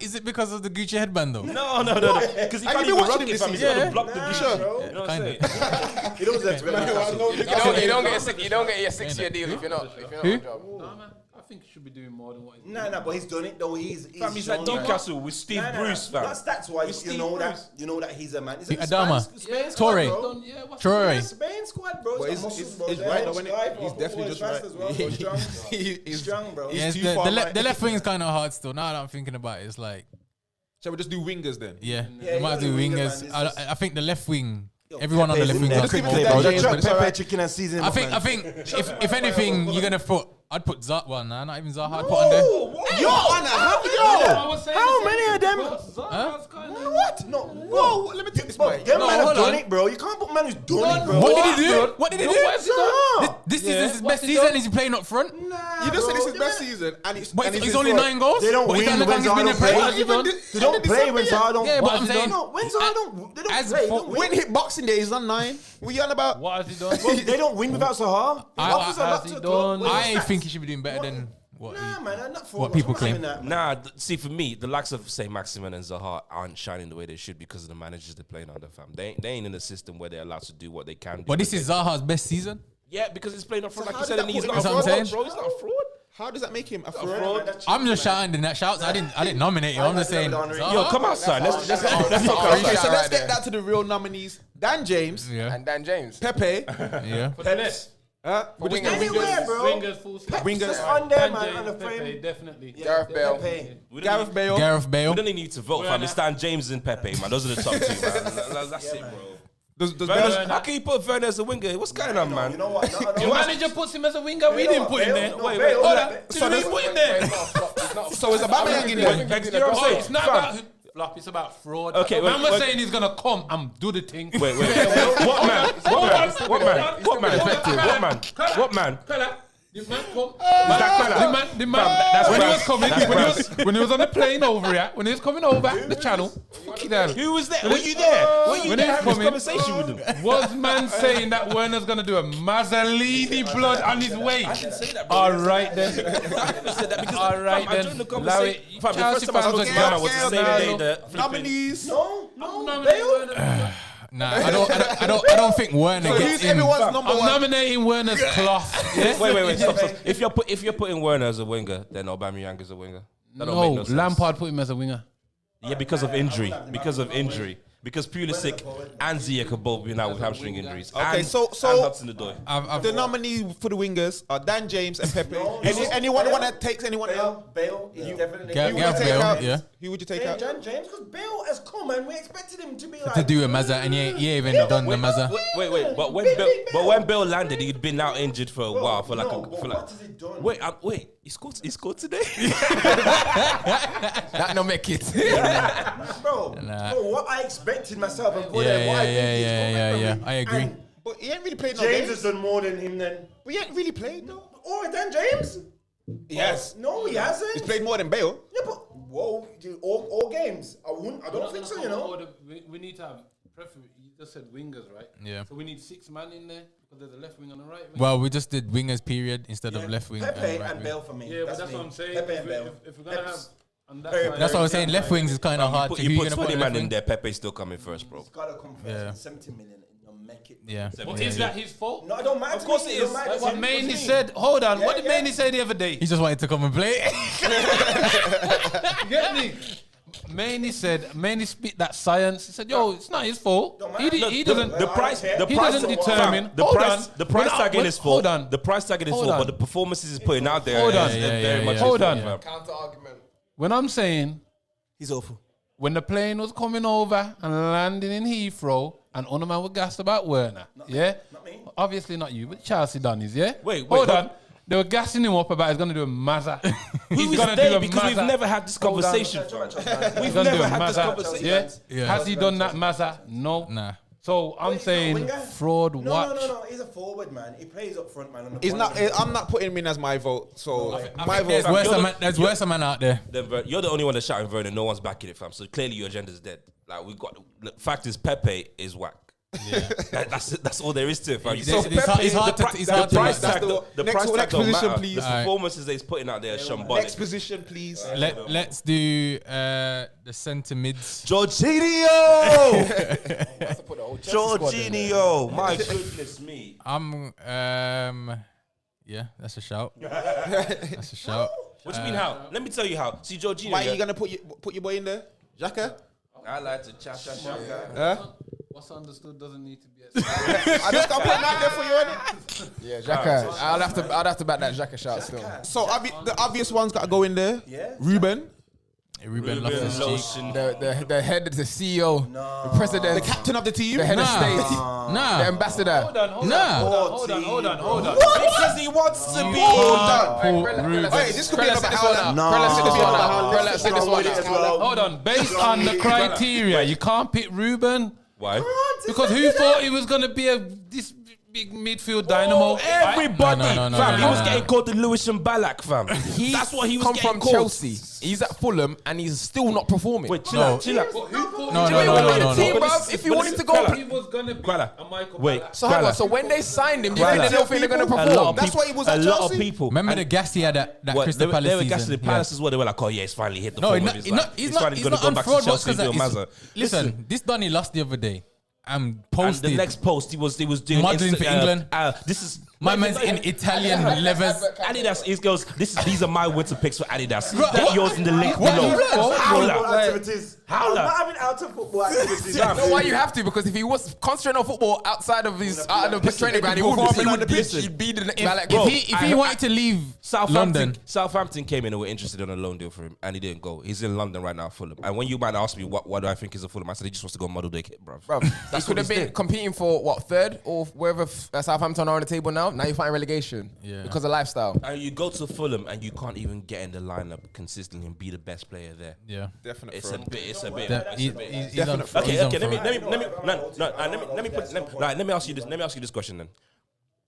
Is it because of the Gucci headband though? No. Because he Have can't you even been rock watching it, him fam. this He's got to season? block the Gucci. Sure. You know what I'm Kinda. saying? He knows that to be You don't get your 6-year deal if you're not on the job. No, man. I think he should be doing more than what he's doing. No, but he's done it though. He's Fam, he's like shown that. Newcastle with Steve Bruce, fam. Not stats wise, With you Steve know Bruce. that he's a man. He's Adama. Spain squad, Torre. bro. Yeah, what's Troy. Spain squad, bro. But He's got he's muscles, bro. right though, Strong, innit? He's definitely just fast right. as well, bro. Strong. He's Strong, bro. He's Yes, too far right. the left wing is kind of hard still. Now that I'm thinking about it, it's like, Shall we just do wingers then? yeah, Yeah, we might you do gotta do winger, wingers. man. This I think the left wing, everyone on the left wing Pepe's got in quick there. play, bro. Just chuck That's Pepe, chicken and season. I think if anything, you're gonna put. I'd put Zaha. Well, nah, not even Zaha. I'd put on there. Yo, Anna, How many of them? What? No. Whoa, let me take this mic. Them No, man have hold done on. it, bro. You can't put man who's done it, bro. What did he do? What did he do? Zaha. This is his best season. Is he playing up front? You just said this is best season, and it's But and he's his only front. 9 goals. They don't But he's win not when long as Zaha been don't play. in Even They don't play when Zaha don't. Yeah, but I'm They saying- don't. When Zaha don't, they don't As play. for- Don't win. When hit Boxing Day, he's on 9. What you on about? What has he done? Bro, they don't win without Zaha. has he done? I think he should be doing better than what. Nah, man, I'm not for what people claim. Nah, see, for me, the likes of, say, Maximin and Zaha aren't shining the way they should because of the managers they're playing under, fam. They ain't in a system where they're allowed to do what they can do. But this is Zaha's best season. Yeah, because he's playing up front, So like how you did said, that and he's put not him a in fraud, front? bro. He's not a fraud. How does that make him a fraud? I'm just shouting in that shouts. I didn't nominate him. I'm just saying. Yo, come outside. Let's talk Okay, outside. so let's get that to the real nominees. Dan James, Yeah, And Dan James. Pepe, yeah. For the net. we're just doing Anywhere, bro. Wingers, full stop. wingers. Just on there, Dan man, James, on the Pepe, frame. definitely. Gareth Bale. Pepe. Gareth Bale. Gareth Bale. We don't even need to vote, fam. It's Dan James and Pepe, man. Those are the top 2, man. That's it, bro. Does Werner, how can you put Werner as a winger? What's going on, man? You know what? Your manager puts him as a winger. We didn't put him there. No, Wait, Bale, hold no, on. Bale. So we put him there. so is Aubameyang in there? You know what I'm saying? It's not about flop. It's about fraud. Okay, man wait, was wait. saying he's gonna come and do the thing. Wait. What man? What man? The man come. Is that The man. that's When he Kwela. was coming, That's when he was on the plane over here, when he was coming over the channel, fucking hell. Who was there? Were you there? Were you When there he's having this coming- conversation with him? Was man saying that Werner's gonna do a Mazzolini blood on his way? All right then. All right I then. joined the Allow conversation. it. Fam, the Chelsea first time I fans spoke was to gas. Ghana was the same day the flipping. Nominees. No, Nominate Werner. Nah, I don't think Werner So gets who's in. everyone's number I'm one? nominating Werner's cloth. Yeah? Wait, stop. If you're putting Werner as a winger, then Aubameyang is a winger. That don't make No, no sense. Lampard put him as a winger. Yeah, because of injury. Because Pulisic and Ziyech have both been out with hamstring injuries. Okay, and, so and Hudson-Odoi. The nominee for the wingers are Dan James and Pepe. Anyone that takes anyone out? Bale is definitely. Gav Who would you take Bale, out? yeah. Who would you take Yeah, out? James, because Bale has come and we expected him to be like To do a Mazza, and he ain't even done the Mazza. Wait. But when Bill landed, he'd been out injured for a while. For like, what has he done? wait. He scored today. That no make it. Bro, what I expected myself and what I think Yeah. I agree. And But he ain't really played no James games. has done more than him then. But he ain't really played though. Oh, Dan James? Yes. No, he hasn't. He's played more than Bale. Yeah, but whoa, all games. I don't think so, you know. We need to have preference. You just said wingers, right? Yeah. So we need 6 man in there because there's a left wing and a right wing. Well, we just did wingers period instead of left wing. Pepe right and wing. Bale for me. yeah, but that's me. what I'm saying. Pepe and Bale. If we're gonna have, on that Pepe. side, That's what I was saying. Left wings is kind of hard. You put gonna 20 on man left in wing? there. Pepe's still coming first, bro. It's gotta come first. Yeah. 70 million. Make it. Yeah. But is that his fault? No, I don't mind. Of course it is. That's what Maney said. Hold on. What did Maney say the other day? He just wanted to come and play. Get me? Maney spit that science. He said, "Yo, it's not his fault. He doesn't. The price doesn't determine. The price tag in his fault. Hold on. The price tag in his Hold fault, on. but the performances he's putting out there Hold on. is Yeah, very yeah, much yeah. his Hold fault, on. fam. Counter argument. When I'm saying He's awful. when the plane was coming over and landing in Heathrow, and on man were gassed about Werner, yeah? Not me. Obviously not you, but Chelsea done his, yeah? Wait, Hold wait. on. They were gassing him up about he's gonna do a Mazza. Who He's is gonna they? do a Because we've Mazza. never had this Hold on. conversation. He's We've gonna do never a had this Mazza. conversation. Yeah? Yeah. Has he done that Mazza? No. Nah. So I'm He's not a saying winger. fraud. No, watch. no. He's a forward, man. He plays up front, man. On the He's not. corner. I'm not putting him in as my vote. So my vote. There's worse a man out there. You're the only one that's shouting Vernon. No one's backing it, fam. So clearly your agenda's dead. Like we got. Look, fact is, Pepe is whack. Yeah. That's all there is to it, fam. It's hard to The price tag, the Next- price tag next don't position, matter. please. The Alright. performances that he's putting out there are shambolic. Next position, please. Let's do the centre mids. Jorginho! Put the whole Chelsea squad in there. Jorginho! My goodness me. Yeah, that's a shout. That's a shout. What do you mean how? Let me tell you how. See Jorginho. Why are yeah? you gonna put your boy in there, Xhaka? I like to chat. What's understood doesn't need to be. I just got put him out there for you, innit? Yeah, Xhaka. I'd have to back that Xhaka shot still. So the obvious ones got to go in there. Yeah. Ruben, Ruben Loftus-Cheek. The head of the CEO, the president, the captain of the team. the head of state, the Nah. ambassador. Hold on. Because he wants to be. Hey, this could be another Hold on. Based on the criteria, you can't pick Ruben Why? because who thought he was gonna be this big midfield dynamo? Everybody, No, fam. He was no. getting called the Lewis and Ballack, fam. That's what he was come getting from called. Chelsea. He's at Fulham and he's still not performing. Wait, chill out. No, Team, But bruv, if you want him to go, Grella, He was gonna be Grella, a Michael wait. Ballack. so hang on. So when they signed him, do you think they don't think they're going to perform? That's why he was at a lot Chelsea. of people. Remember the gas he had at that What, Crystal they Palace were gassing season? the Palace as well. They were like, oh yeah, he's finally hit the No, form. he's not gonna go on back to fraud Chelsea because and do a Mazza. listen, this Donny lost the other day. I'm And posted. the next post, he was doing Modelling for England. This is My man's in Italian levers. Adidas. He goes, these are my winter picks for Adidas. What? Get yours in the link What? below. What? Howler. Activities. Howler. I'm not having out of football activities. You know why you have to? Because if he was concentrating on football outside of the training ground, he would be the If he wanted to leave London, Southampton came in and were interested in a loan deal for him, and he didn't go. He's in London right now, Fulham. And when you might ask me what do I think is a Fulham, I said he just wants to go model day kit, bruv. He could have been competing for what, third or wherever Southampton are on the table now. Now you're fighting relegation because of lifestyle. And you go to Fulham and you can't even get in the lineup consistently and be the best player there. yeah, Definite It's fraud. a bit. It's a bit. he's on. Okay. he's on Let me fraud. let me ask you this. Let me ask you this question then.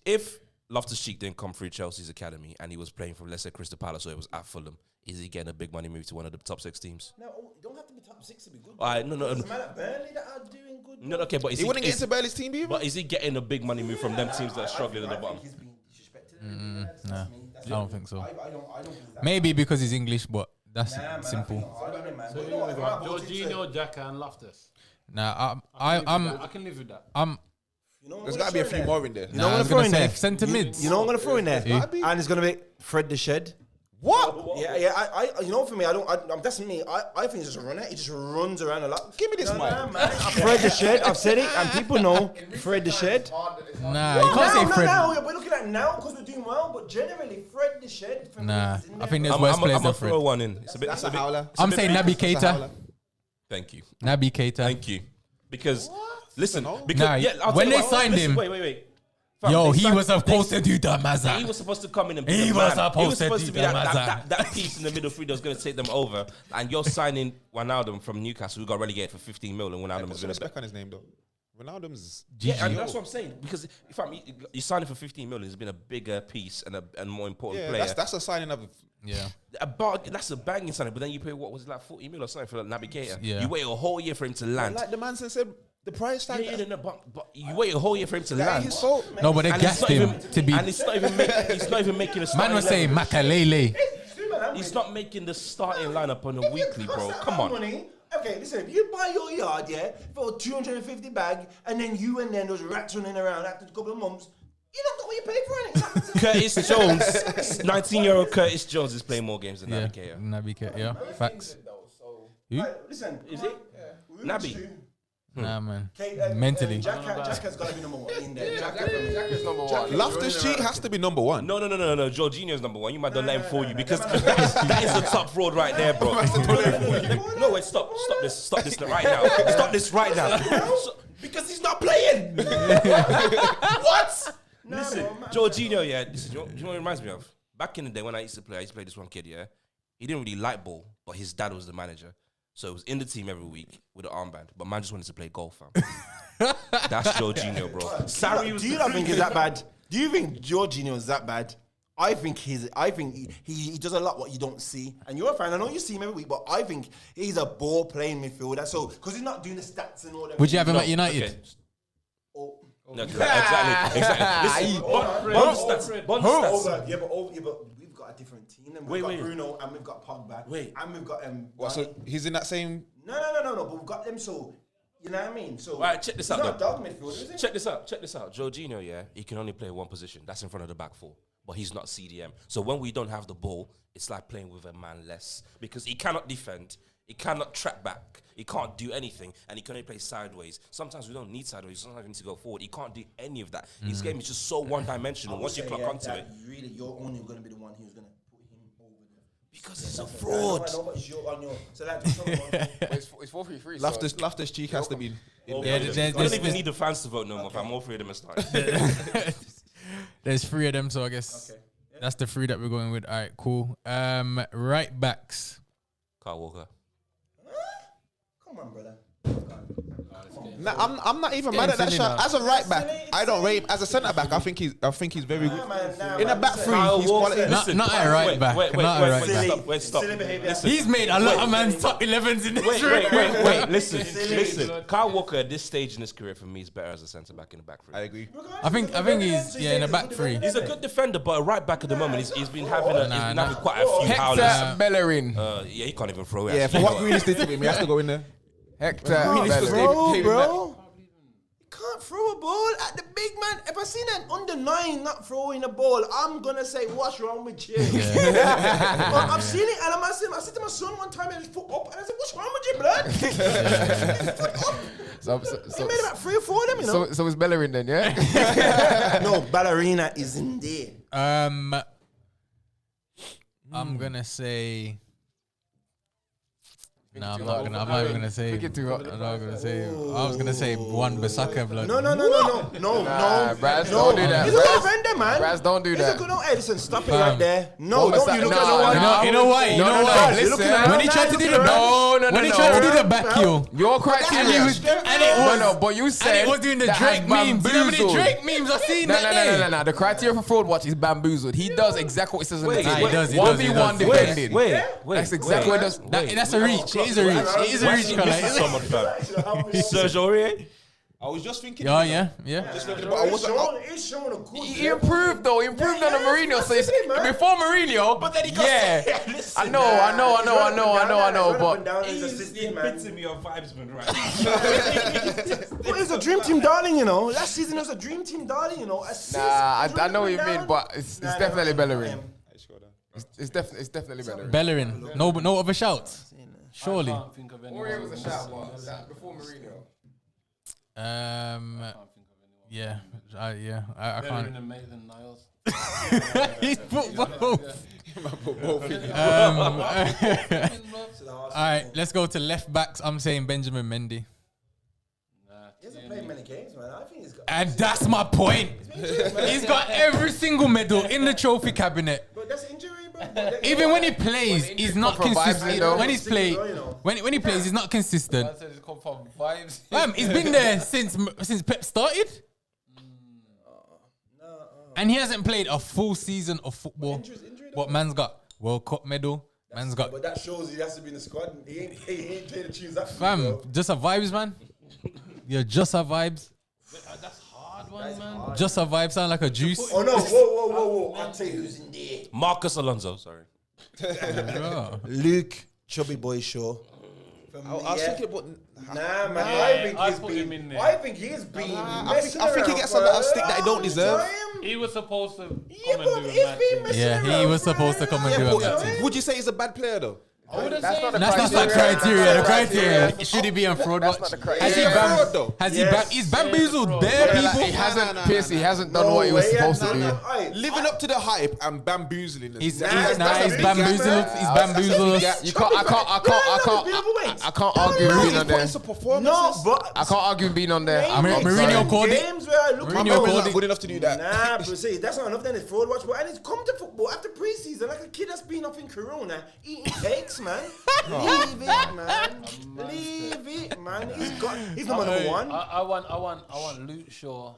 If Loftus-Cheek didn't come through Chelsea's academy and he was playing for, let's say, Crystal Palace or it was at Fulham, is he getting a big money move to one of the top 6 teams? No, you don't have to be top 6 to be good. No. There's a man at Burnley that are doing good. No, okay, but is He wouldn't get is- into Burnley's team either. But is he getting a big money move from them teams that are struggling at the bottom? He's been disrespected. Nah, I don't think so. I don't think that. Maybe because he's English, but that's Nah, man, simple. I don't know, man. So But you know what, if I voted to- Jorginho, Xhaka, and Loftus. Nah, I I'm can live with that. You know what There's I'm got to be a gonna few throw in more in there. You know what I I'm was gonna gonna throw in say there? centre mids. You know what I'm gonna throw in there? Gotta be. And it's gonna be Fred the Shed. What? Yeah. You know, for me, that's me. I think he's just a runner. He just runs around a lot. Give me this mic. man. Fred the Shed. I've said it, and people know Fred the Shed. Nah, you can't say Fred. Now, we're looking at now because we're doing well, but generally, Fred the Shed. For me, Nah, is in I there. think there's I'm worse players gonna than Fred. throw one in. It's a bit. That's It's a a bit. howler. I'm saying Naby That's a Keita. howler. Thank you. Naby Keita. Thank you. Because listen, No. because Nah, yeah, I'll when tell you they what, signed listen, him- wait. Fam, Yo, they he signed- was supposed they- to do the Maza. He was supposed to come in and be He the was man. supposed to do be the that piece in the middle three that was going to take them over. And you're signing Wijnaldum from Newcastle, who got relegated for 15 mil, and Wijnaldum Put has some been a respect on his name though. Ronaldo's yeah, and that's what I'm saying. Because if you sign him for 15 million, he's been a bigger piece and more important player. that's a signing of. Yeah. That's a banging signing. But then you pay what was it like 40 mil or something for Naby Keita? Yeah. You wait a whole year for him to land. Like the man said, the price tag. But you wait a whole year for him to land. He's so. No, but they And it's gassed not him even- to be. and it's not even making a Man starting was saying lineup. Makalele. He's not making the starting lineup on a weekly, bro. Come on. Money. Okay, listen, if you buy your yard, for 250 bag, and then you and then those rats running around after a couple of months, you don't got what you paid for it. Curtis Jones, 19-year-old Curtis Jones is playing more games than Yeah. Naby Keita. Naby Keita. Yeah. Facts. Who? Right, listen, Is he? Naby. Nah, man. Okay, Mentally. Jack has got to be number one in there. Jack for me. Jack is number one. Loftus Cheek has to be number one. No. Jorginho's number one. You might not let him fool you because that is the top fraud right there, bro. No, wait, stop this right now. Stop this right now. Because he's not playing. What? Listen, Jorginho, yeah. Listen, do you know what it reminds me of? Back in the day when I used to play this one kid, yeah. He didn't really like ball, but his dad was the manager. So it was in the team every week with an armband. But man just wanted to play golf, fam. That's Jorginho, bro. Sarri was Do you not think he's that bad? Do you think Jorginho is that bad? I think he does a lot what you don't see. And you're a fan. I know you see him every week, but I think he's a ball playing midfielder. So because he's not doing the stats and all that. Would you have him at United? Okay. No, exactly. Listen, Bond stats. Yeah, but we've got a different team. And we've got Bruno and we've got Pogba. And we've got What, so he's in that same. No. But we've got them. So you know what I mean. So Right, check this out, He's not a though. dog midfielder, is he? Check this out. Jorginho, yeah, he can only play one position. That's in front of the back four. But he's not CDM. So when we don't have the ball, it's like playing with a man less. Because he cannot defend. He cannot track back. He can't do anything. And he can only play sideways. Sometimes we don't need sideways. Sometimes we need to go forward. He can't do any of that. His game is just so one-dimensional. Once you clock onto it. Really, you're only going to be the one who's going to put him over there. Because he's a fraud. I know, but it's on your. So that's It's 4-3-3. Loftus Cheek has to be. Yeah, I don't even need the fans to vote no more. I'm all three of them are starting. There's three of them, so I guess that's the three that we're going with. All right, cool. Right backs. Kyle Walker. Come on, brother. Nah, I'm not even mad at that silly shot. now. As a right back, I don't rate him. As a centre back, I think he's very good. In a back three, Kyle he's Walker. quality. Not a right back. Not a right back. Stop. Silly behaviour. Listen. He's made a lot of man's top 11s in this room. Wait. Listen. Kyle Walker at this stage in his career for me is better as a centre back in the back three. I agree. I think he's in the back three. He's a good defender, but a right back at the moment, he's been having quite a few Hector howlers. Bellerin. Yeah, he can't even throw it. Yeah, for what Grealish did to him, he has to go in there. Hector Bellerin. Bro. You can't throw a ball at the big man. If I seen an under 9 not throwing a ball, I'm gonna say, what's wrong with you? But I've seen it, and I said to my son one time, and his foot up, and I said, what's wrong with you, blood? His foot up. He made about 3 or 4 of them, you know. So it's Bellerin then, yeah? No, ballerina is in there. I'm gonna say. No, I'm not even gonna say. Think it too hot. I'm not gonna say. I was gonna say one Basaka blood. No. Nah, Braz, don't do that. He's a good defender, man. Braz, don't do He's a that. good. No, hey, listen, stop it Fam. right there. No, What was don't you that? look at no one. You know why? You know why? Listen. Looking at When he tried to do the when he tried to do the back heel, Your criteria. was- but you and said it was doing the that Drake has memes. You know how many bamboozled. Drake memes I've seen that day? No. The criteria for fraud watch is bamboozled. He does exactly what it says in the Wait, team. he does, he 1v1 does. defending. Wait. That's exactly what it does. That's a reach. It is a reach. It is a reach. Someone, fam. Serge Aurier. I was just thinking. Yeah. Just thinking, but I wasn't. It's showing a good. He improved though. He improved on the Mourinho. So it's, before Mourinho, but then he got. I know. But he's assisting, man. me on vibesman, right? Well, it's a dream team, darling. You know, last season it was a dream team, darling. You know, assist. I know what you mean, down. but it's definitely Bellerin. It's definitely Bellerin. Bellerin. No other shouts. Surely. I can't think of anyone. Aurier was a shout, but before Mourinho. Yeah. I Better can't. than Maitland Niles. He's put both. All right, let's go to left backs. I'm saying Benjamin Mendy. He hasn't played many games, man. I think he's got. And that's my point. He's got every single medal in the trophy cabinet. But that's injury, bro. Even when he plays, he's not come from vibes, consistent. though. When he's played, when he plays, he's not consistent. I said it's come from vibes. He's been there since Pep started. And he hasn't played a full season of football. What man's got? World Cup medal. Man's got. But that shows he has to be in the squad. He ain't playing the tunes that Fam, just a vibes, man. You're just a vibes. That's hard one, man. Just a vibe. Sound like a juice. Oh no! Whoa! I'll tell you who's in there. Marcus Alonso, sorry. Yeah. Luke Chubby Boy Shaw. I was thinking, but Nah, man. I put him in there. I think he's been. I think he gets a lot of stick that he don't deserve. He was supposed to come Yeah, and but do a he's match. been messing Yeah, he around, was supposed to come and do a But match. would you say he's a bad player though? I wouldn't That's say not the That's not the criteria. The criteria. Should he be on fraud watch? not the Has he criteria. Fraud, though. Has he Yes. he's bamboozled there, Like, people? he hasn't, Piercy, he hasn't done what he was supposed to do. Living up to the hype and bamboozling. He's That's a big bamboozled. gap, He's man. bamboozled. You can't, I can't argue with being on there. Putting some performances. No, but I can't argue with being on there. I'm Mourinho sorry. called it. games where I look Mourinho My at memory's called not it. good enough to do that. Nah, but see, that's not enough. Then it's fraud watch. But and it's come to football after preseason, like a kid that's been up in Corona eating cakes, man. Leave it, man. Leave it, man. He's number one. I want Luke Shaw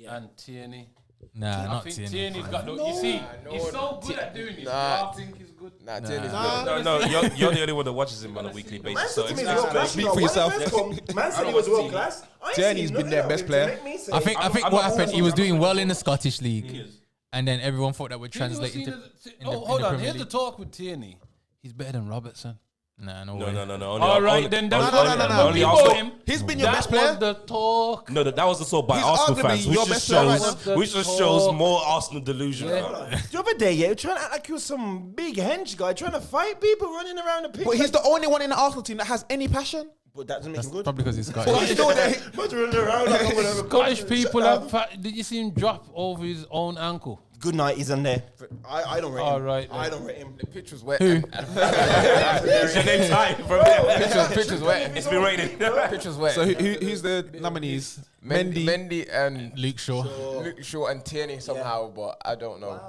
and Tierney. Nah, I not think Tierney. Tierney's got you see, he's so good at doing it. I think he's good. Nah, Tierney's good. No, you're the only one that watches him on a weekly Man basis. So said to if me that's world class. Speak You know, for when yourself. he first come, man said he was world class. I ain't Tierney's seen been nothing their of best him to player. make me say- I think I'm what not happened. He saying was that. doing well in the Scottish league, and then everyone thought that would translate into. Hold on, Premier here's the League. talk with Tierney. He's better than Robertson. Nah, no No, way. no. All right, then that's no, what no, no. only Arsenal- about him. He's been your That best player. was the talk. No, that was the talk by He's Arsenal arguably fans, your which best just player right shows, now. which just shows more Arsenal delusion. The other day, yeah, trying to act like he was some big hench guy trying to fight people running around the pitch. But he's the only one in the Arsenal team that has any passion. But that doesn't make That's him good. probably because he's But Scottish. he's still there. But running around like whatever. Scottish people have. Did you see him drop over his own ankle? Good night, he's in there. I don't rate him. All right, I don't rate him. The pitch was wet. Who? It's your name time from there. Pitch was wet. It's been raining. Pitch was wet. So who's the nominees? Mendy and Luke Shaw. Luke Shaw and Tierney somehow, but I don't know.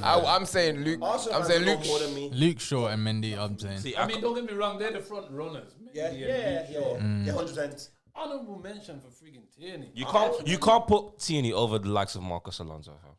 I'm saying Luke. Arsenal I'm fans saying know Luke. more than me. Luke Shaw and Mendy. I'm saying. See, I mean, don't get me wrong, they're the front runners. Yeah, Mendy and Luke Shaw. 100%. Honorable mention for friggin' Tierney. you can't put Tierney over the likes of Marcus Alonso. Fam.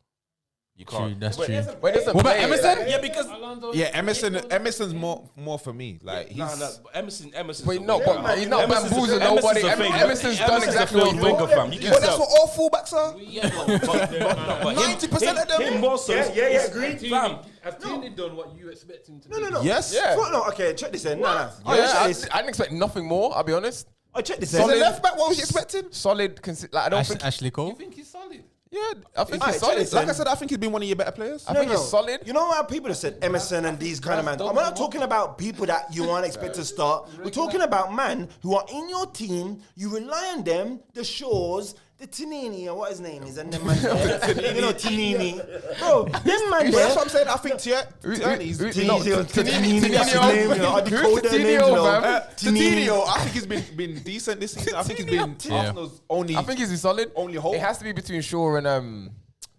You True, can't. that's true. But it doesn't What about play, Emerson? like- Yeah, because Yeah, Emerson's more for me. Like he's. Emerson. But he's not bamboozling Emerson's nobody. a failed- Emerson's done Emerson's a exactly what failed he winger, did. fam. You can But that's tell. what all fullbacks are. Yeah, but 90% of them. Him more so. Yeah, agreed. Tierney, has Tierney done what you expect him to do? No. Yes. Yeah. No, okay, check this in. No. Yeah, I didn't expect nothing more. I'll be honest. I check this So the in. left back, what was you expecting? Solid. Like I don't think. Ashley You Cole. think he's solid? Yeah, I think Alright, he's check solid. this Like I said, I think he's been one of your better players. I think he's solid. You know how people have said Emerson and these kind of men. I'm not talking about people that you want to expect to start. We're talking about men who are in your team. You rely on them, the Shaws, the Tinini, or what his name is, and them man there. You know, Tinini. Bro, them man That's there. what I'm saying. I think Tierney's. Tinini, that's his name. You know, I decode their names, you know. Coutinho, I think he's been decent this season. I think he's been Yeah. Arsenal's only. I think he's solid. Only hope. It has to be between Shaw and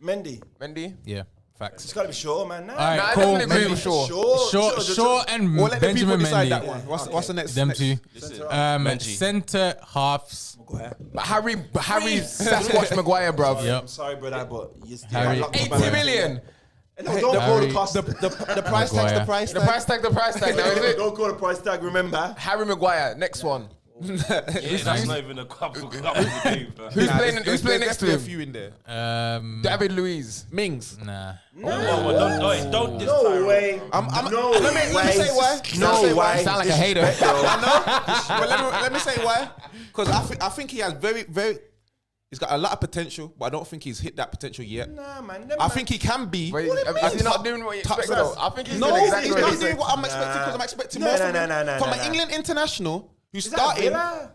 Mendy. Mendy. Yeah, facts. It's got to be Shaw, man. All right, Nah, cool. definitely Maybe with Shaw. Shaw and Well, let the people Benjamin decide Mendy. that one. What's the next? Them next? two. Mendy. Centre halves. But Harry Sasquatch Maguire, bruv. Yep. I'm sorry, brother, but you still Harry. locked up 80 on million. And no, don't call Harry. the cost. The price tag's the Maguire. price The tag. price tag. Now is it? Don't call the price tag. Remember. Harry Maguire. Next one. Yeah, that's not even a couple. Who's playing next to A him? few in there. David Luiz. Mings. Nah. Don't diss No Tyrone. way. No. Let me say why. No way. Sound like a hater. Well, let me say why. Because I think he has he's got a lot of potential, but I don't think he's hit that potential yet. Nah, man. I think he can be. Wait, is he not doing what you Top expect though? I think he's No, doing he's exactly not what you doing expect. what I'm expecting because I'm expecting No, more no, from no, him. no, no, From no, an no. England international who's Is that starting. Villa?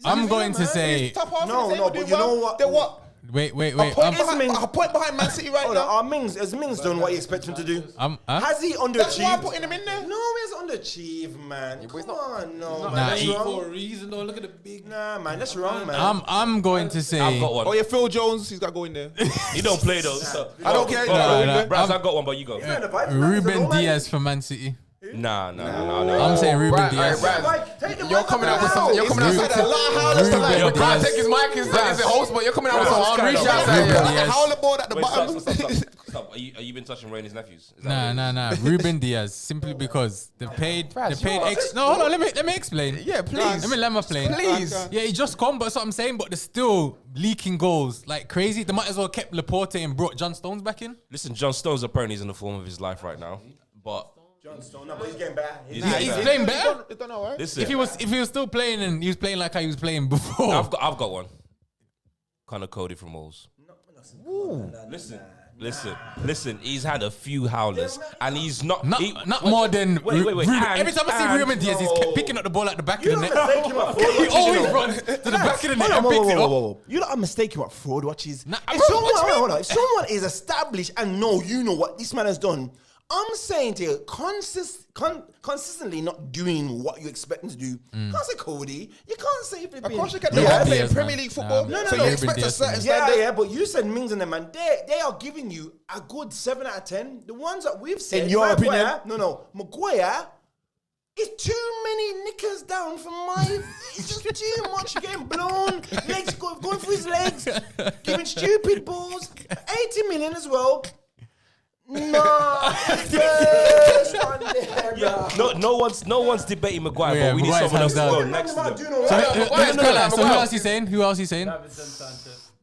I'm going to say. Top half No, of the no, table but doing you know well. what? They're what? Wait. A point behind Man City right Hold now. on, has Mings done what you expect him to do? Huh? Has he underachieved? That's why I'm putting him in there. No, he hasn't underachieved, man. but he's Come on, no, man. Nah, That's he- For a wrong. reason, though. Look at the big. Nah, man, that's wrong, man. I'm going to say. I've got one. Oh yeah, Phil Jones, he's got to go in there. He don't play though. So. I don't care. Nah. Braz, I got one, but you go. He's not the vibes, man. He's a Ruben low man. Diaz for Man City. Nah. I'm saying Ruben Right, Diaz. Brad, Like, take the you're mic coming out out with some. You're coming out with He's some. got a lot of howlers Ruben tonight. Diaz. Brad, take his mic is a host, but you're coming out with some Henri Brad, shots. Ruben out here. Diaz. Howler board at the Wait, bottom. stop. Are you been touching Rainey's nephews? Is that what it is? Nah. Ruben Diaz, simply because they paid Brad, No, hold on. Let me explain. Yeah, please. Let me let me explain. Please. Yeah, he just come, but that's what I'm saying. But they're still leaking goals like crazy. They might as well kept Laporte and brought John Stones back in. Listen, John Stones apparently is in the form of his life right now, but John Stone, no, but he's getting better. he's He's playing better. It's done all right. Listen, If he was still playing and he was playing like how he was playing before. I've got one. Connor Cody from Wolves. Listen. He's had a few howlers, and he's not Not more than Wait. Ruben. Every time I see Ruben Diaz, he's kept picking up the ball at the back of the net. He always runs to the back of the net and picks it up. You lot are mistaken what fraud watches. Nah, If bro, someone, what you hold on, if someone is established and you know what this man has done, I'm saying to you, consistently not doing what you expect him to do. You can't say Cody. You can't say Of course you can. Ruben They're playing Diaz, Premier man. League football, No, so no, you Ruben expect a Diaz, certain man. standard. Yeah, but you said Mings and them, man. They are giving you a good 7 out of 10. The ones that we've said, In your Maguire- opinion? no, Maguire is too many knickers down for my. It's just too much. Getting blown, legs going through his legs, giving stupid balls. 80 million as well. No, first one there, bro. No one's debating Maguire, Yeah, but we need Maguire's someone else hands to go down. next to them. So who else he saying? Who else he saying?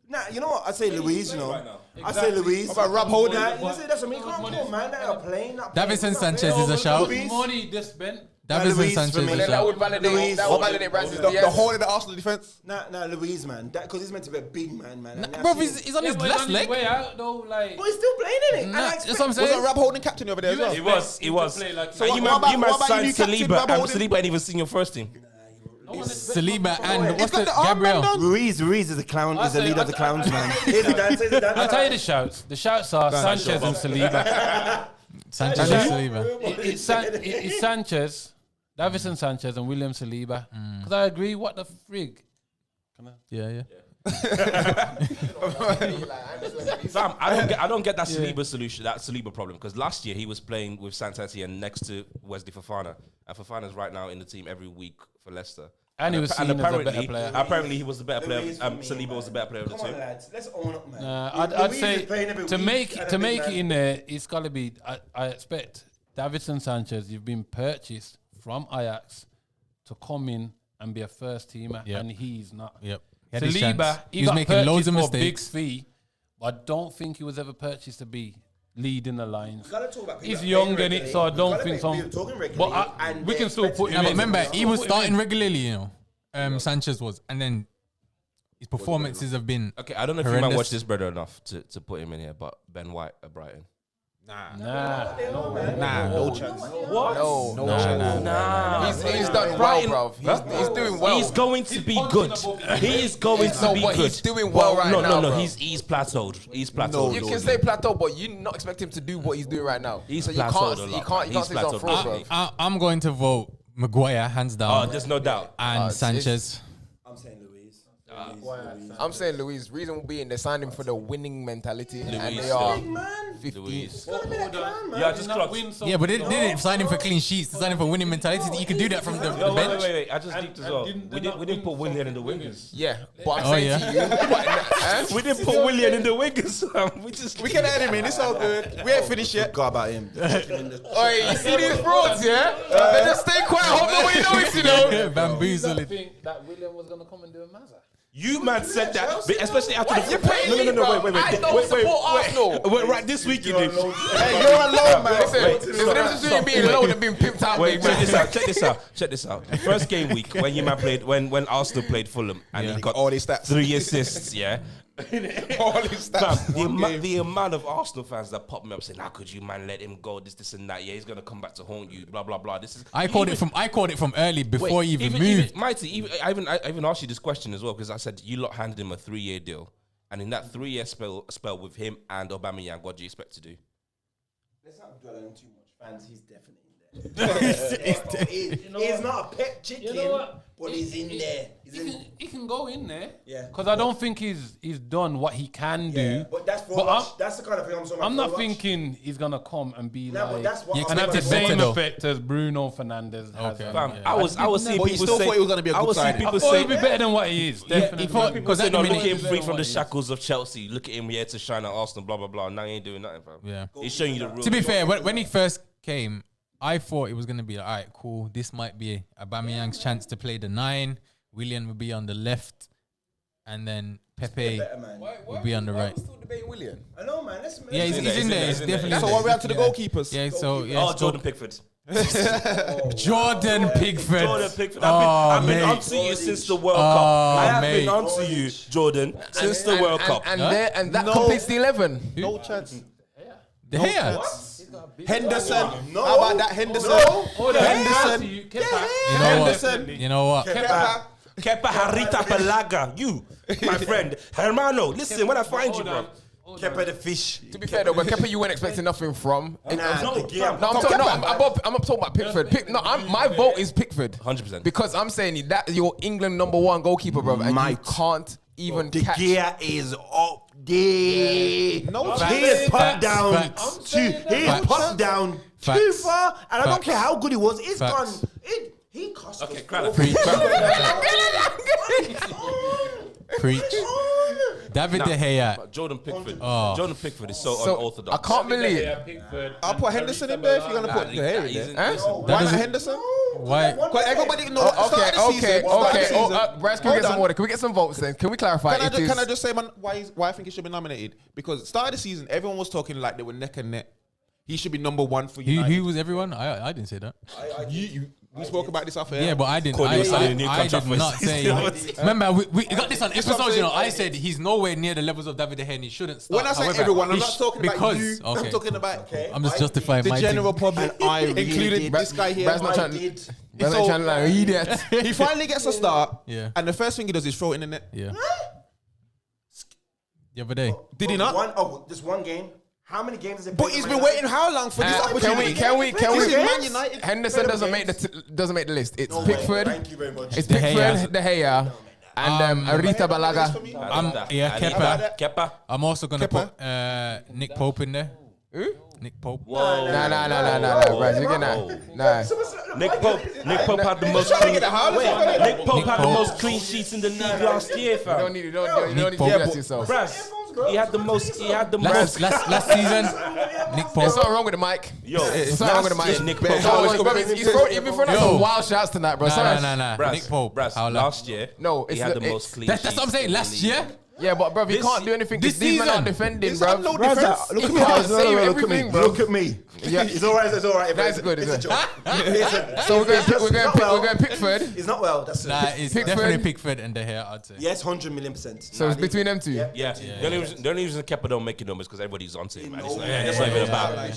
Nah, you know what? I say Louise, you know. Right now. I say Louise. What about Rob Holding? Nah, you say that's what I mean. Come on, man. They are playing. Davison Sanchez is a shout. Money they spent. Davison Louise Sanchez for me. is a That shout. would validate. That would validate Braz's The whole of the Arsenal defense. Nah, Louise, man. Because he's meant to be a big man, man. And Bro, I've seen he's on his Yeah, but last on his leg. way out though, like. But he's still playing in it. Nah, that's what I'm Wasn't saying. Rob Holding captain over there as well? He was. Play like So what- you what might about sign you, captain Saliba, Rob and Holding? Saliba ain't even seen your first team. Saliba and what's got the the armband Gabriel? on. Ruiz is the clown. Is the say- leader of the I- clowns, man. Here's the dance. Here's the dance. I'll tell you the shouts. The shouts are Sanchez and Saliba. Sanchez and Saliba. It's Sanchez, Davison Sanchez, and William Saliba. Because I agree. What the frig? Yeah. Fam, I don't get that Saliba solution, that Saliba problem. Because last year he was playing with Santeti and next to Wesley Fofana, and Fofana's right now in the team every week for Leicester. And he was seen as a better player. Apparently he was the better player. Louise for me, Saliba was the better player of the Come on, two. lads. Let's own up, man. I'd Louise say is playing every to week make and to a big make man. it in there, it's gotta be. I expect Davison Sanchez. You've been purchased from Ajax to come in and be a first teamer, Yep. and he's not. Yep. He had his chance. Saliba, He was got making loads of purchased for a mistakes. big fee, but I don't think he was ever purchased to be leading the lines. Gotta talk about people He's that young play in it, regularly. so I don't Gotta think make so. people talking But regularly, and we they can still expect put him him But in. remember, he was Put him in. starting regularly, you know. Sanchez was, and then his performances have been. Okay, I don't know if you might Horrendous. watch this brother enough to put him in here, but Ben White at Brighton. Nah. No chance. What? No. He's done well, bro. He's doing well. He's going to be good. He is going to be but good. he's doing well right no, now, No, bro. he's plateaued. He's plateaued. You can say plateau, but you not expect him to do what he's doing right now. He's so you plateaued can't, a you lot, can't, man. you can't He's say he's on plateaued fraud, bro. massively. I'm going to vote Maguire hands down Oh, there's no doubt. and it's- Sanchez. I'm saying Louise. I'm saying Louise. Reason being they signed him for the winning mentality, and Louise, they are Man, 15th. Louise. Yeah, just clocked. Yeah, but they didn't sign him for clean sheets. They signed him for winning mentality. You can do that from the Yo, bench. wait. I just deeped as well. We didn't put Willian in the wingers. Yeah, but I'm Oh, saying yeah. to you, but, We didn't put Willian in the wingers. Fam. We can add him in. It's all good. We ain't finished yet. Forgot about him. Oi, you see these frauds, yeah? They just stay quiet. Hope nobody knows, you know. Bamboozle it. think that William was gonna come and do a Mazza. You man said that, but especially after Why the you playing no, me, bro? I don't support Arsenal. Right, this week you did. Hey, you're alone, man. Listen, there's a difference between being alone and being pimped out, Wait, big check man. this out. Check this out. The first game week when you man played when Arsenal played Fulham and he got All these stats. 3 assists, yeah. All these stats. Fam, the amount of Arsenal fans that pop me up saying, "How could you man let him go? This and that. Yeah, he's gonna come back to haunt you. Blah blah blah." This is I called it from early before you even moved. Even, Mighty, I even asked you this question as well because I said you lot handed him a 3-year deal, and in that 3-year spell with him and Aubameyang, what do you expect to do? Let's not dwell on him too much. Fans, he's definitely in there. He's not a pet chicken, You know what? but he's in there. He can go in there. Yeah. Because I don't think he's done what he can do. Yeah, but that's for But watch. That's the kind of thing I'm saying. I'm not thinking he's gonna come and be No, but like that's what You and have the expect it better same though. effect as Bruno Fernandes has. Okay. Fam, Yeah. I was seeing But you people still say thought he was gonna be a I good was seeing signing. people I thought say he'd be better than what he is. Definitely. people because say, at no, the look minute- at him free from the What he is. shackles of Chelsea. Look at him here to shine at Arsenal. Blah blah blah. Now he ain't doing nothing, fam. Yeah. He's showing you the real. To be fair, when he first came, I thought it was going to be like, all right, cool. This might be Aubameyang's chance to play the 9. Willian would be on the left, and then Pepe better, man. would be on the right. Still debating William. I know, man. Let's Yeah, he's in there. He's definitely. So in what we there. have to the goalkeepers? Yeah, so yeah, Oh, it's Jordan Pickford. Jordan Pickford. Jordan Pickford. Oh, I've been mate. onto you since the World Oh, Cup. I have mate. been onto you, Jordan, since the World Cup. And that completes the 11. No chance. De Gea. Henderson. No. How about that Henderson? Henderson. You know what? Kepa Harita Pelaga. You, my friend. Hermano, listen, when I find you, bro. Kepa the fish. To be fair though, but Kepa you weren't expecting nothing from. Nah, No, the gear. I'm talking about Pickford. My vote is Pickford. 100%. Because I'm saying that you're England #1 goalkeeper, bro, and you Mate. can't even The catch. gear is up there. No He chance. is put down Facts. too. He is Facts. put down too Facts. far, and I don't Facts. care how good he was. It's Facts. gone. He cost us. Crowder. Preach. David De Gea. Jordan Pickford. Oh. Jordan Pickford is so So unorthodox. I can't believe. I'll put Henderson in there if you're gonna put De Gea in He's there. in- Huh? listen, Why not doesn't- Henderson? Why? Because everybody knows. Okay. Bryce, can we Hold get some on. order? Can we get some votes then? Can we clarify? Can I just say, man, why I think he should be nominated? Because start of the season, everyone was talking like they were neck and neck. He should be #1 for United. Who was everyone? I didn't say that. We spoke about this off air. Yeah, but I didn't. Cornelius I signed a new did contract for not his say. season. Remember, we got this on That's what I'm episodes. You know, saying. I said he's nowhere near the levels of David De Gea, and he shouldn't start. When I say However, everyone, I'm he not talking about because, you. Okay, I'm talking about I'm just justifying the my general thing. public, I really including did. this guy here. Bryce not trying. did. Bryce So- not trying to like idiot. He finally gets a start, Yeah. and the first thing he does is throw it in the net. Yeah. The other day. Did he not? Just one game. How many games has it? But he's been waiting how long for this opportunity? Can we? This is Man United. Henderson doesn't make the list. It's No way. Pickford. Thank you very much. It's De Gea. Pickford, De Gea, and Arita Balaga. Kepa. I'm also gonna Kepa. put Nick Pope in there. Who? Nick Pope. Whoa. Nah, Bryce, you're gonna. Nah. Nick Pope had the most clean. Nick Pope had the most clean sheets in the league last year, You fam. don't need to do that Pope. to yourself. Brass. He had the most. He had the most. Last season, Nick Pope. There's something wrong with the mic. Yo, There's something wrong with the mic. Nick Bro, Pope. he's throwing out some wild shots tonight, bro. Sorry. Nah. Brass, Nick Pope. Brass, How long? last year, No, he it's had the- the most it's- clean That's sheets what I'm saying. in the Last league. year. Yeah, but bro, he This can't do anything. this These men season. are defending, This bro. have no Raza, defense. look at He me. can't Raza, save look at everything, me. bro. Look at me. Yeah. It's all right. It's all right. That's good, It's a isn't it? joke. So we're Not well. going Pickford. It's not well. That's Nah, it's Pickford. definitely Pickford and De Gea, I'd say. yes, 100,000,000%. So it's between them two. Yeah, the only reason Kepa don't make it numbers because everybody's onto him, man. It's not, it's not even about.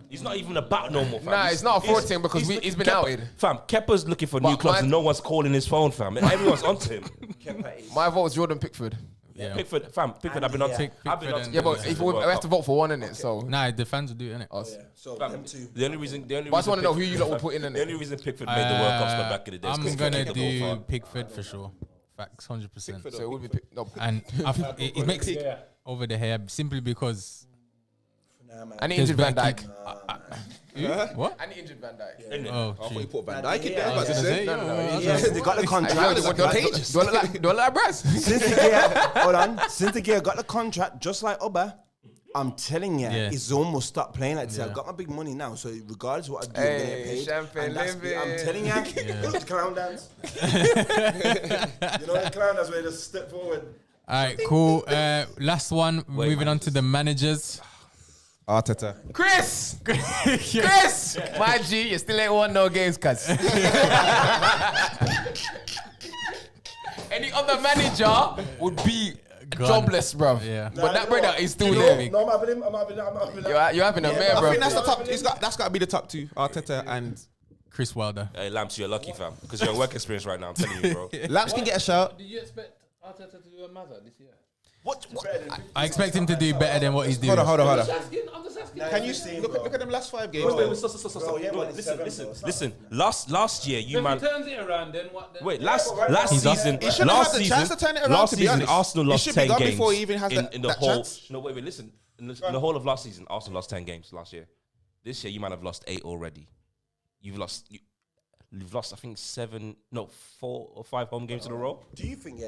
He's not even about no more, fam. Nah, it's not a fraud He's- thing because he's been Kepa- outed. Fam, Kepa's looking for But new clubs my- and no one's calling his phone, fam. And everyone's onto him. My vote is Jordan Pickford. Yeah. Pickford, I've been on. Yeah. I've been on. Pickford Yeah, but and- if we have to vote for one in it, so Nah, the fans will do it, innit? us. So Fam, them two. the only reason. But I just want to know who you lot will put in The it. only reason Pickford made the World Cups go back in the day. is 'cause I'm he gonna kicked the ball do far. Pickford for sure. Facts, 100%. So it would be no. And it makes it over the hair simply because And he there's injured Van better Dijk. what? And he injured Van Dijk. Oh, I thought you shit. put Van Dijk in Yeah, there. I was gonna say, Yeah, they got the contract. Do I look like Brass? Since the gear, hold on. Since the gear got the contract, just like Oba, I'm telling you, Yeah. it's almost stopped playing like this. Yeah. I've got my big money now, so regardless of what I do, I'm gonna get Hey, paid. champagne And that's living. I'm telling you, the clown dance. You know the clown dance where they just step forward. All right, cool. Last one. Moving on to the managers. Arteta. Chris! Chris! My G, you still ain't won no games, cuz. Any other manager would be jobless, bruv. Yeah. But that brother is still You know, there. no, I'm having him. I'm having him. You're having a Yeah, mare, I bro. think that's the top. That's got to be the top two. Arteta and Chris Wilder. Hey, Lamps, you're lucky, fam, because you're on work experience right now. I'm telling you, bro. Lamps can get a shout. Did you expect Arteta to do a Mazza this year? I expect him to do better than what he's doing. Hold on. I'm just asking. Can you look at them last 5 games? Wait, though? stop. yeah, but it's Listen, seven, listen, though. It's listen. Last year, you If man. he turns it around, then what? Then? Wait, last He's up. season, He shouldn't have had the chance to turn it around, last to be season, honest. Arsenal He lost should be 10 gone games. before he even has in the that whole. chance. No, wait, listen. In the whole of last season, Arsenal lost 10 games last year. This year, you might have lost 8 already. You've lost, I think 4 or 5 home games in a row. Do you think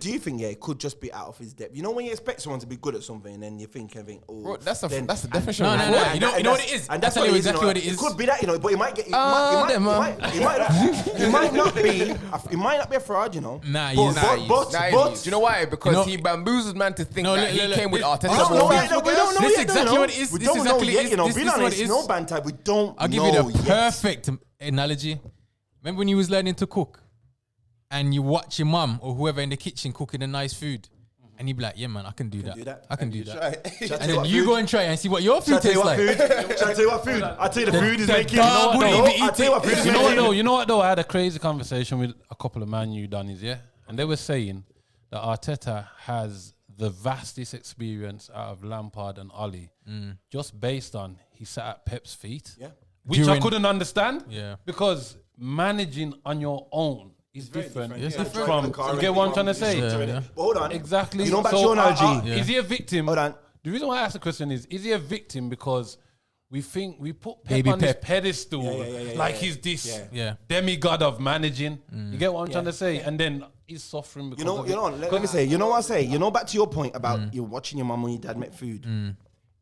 do you think it could just be out of his depth? You know when you expect someone to be good at something and then you think, oh, Bro, that's the then- definition No, of no, fraud. no. You know what it is? And that's I'll tell what you it is, exactly what it is. It could be that, but it might get. It might not be a fraud, you know. Nah, but, he's- but Do you know why? Because You know- he bamboozled man to think No, that look, he look, came with look, Arteta. we don't know before. yet. We don't know This is yet, exactly you know. what it is. We This don't is know exactly yet, it. you know. This Be is what honest, it is. no banter. We don't. I'll give you the know yet. perfect analogy. Remember when you was learning to cook and you watch your mum or whoever in the kitchen cooking a nice food and you be like, yeah, man, I can do that. I can do that. And then you go and try and see what your food tastes like. Shall I tell you what food? I'll tell you the food is the making. dog wouldn't even I'll eat tell you what it. food is You know what making. though? You know what though? I had a crazy conversation with a couple of Man U Donnies, yeah, and they were saying that Arteta has the vastest experience out of Lampard and Ollie, just based on he sat at Pep's feet, which I During- couldn't understand, Yeah. because managing on your own is different. It's different. From you get what I'm trying to say? Yeah. But hold on. Exactly. You know back to your analogy. Is he a victim? Hold on. The reason why I asked the question is he a victim because we think we put Pep Baby on this Pep. pedestal like he's this demigod of managing. You get what I'm trying to say? And then he's suffering because of it. Let me say, you know what I say? You know, back to your point about you watching your mum and your dad make food.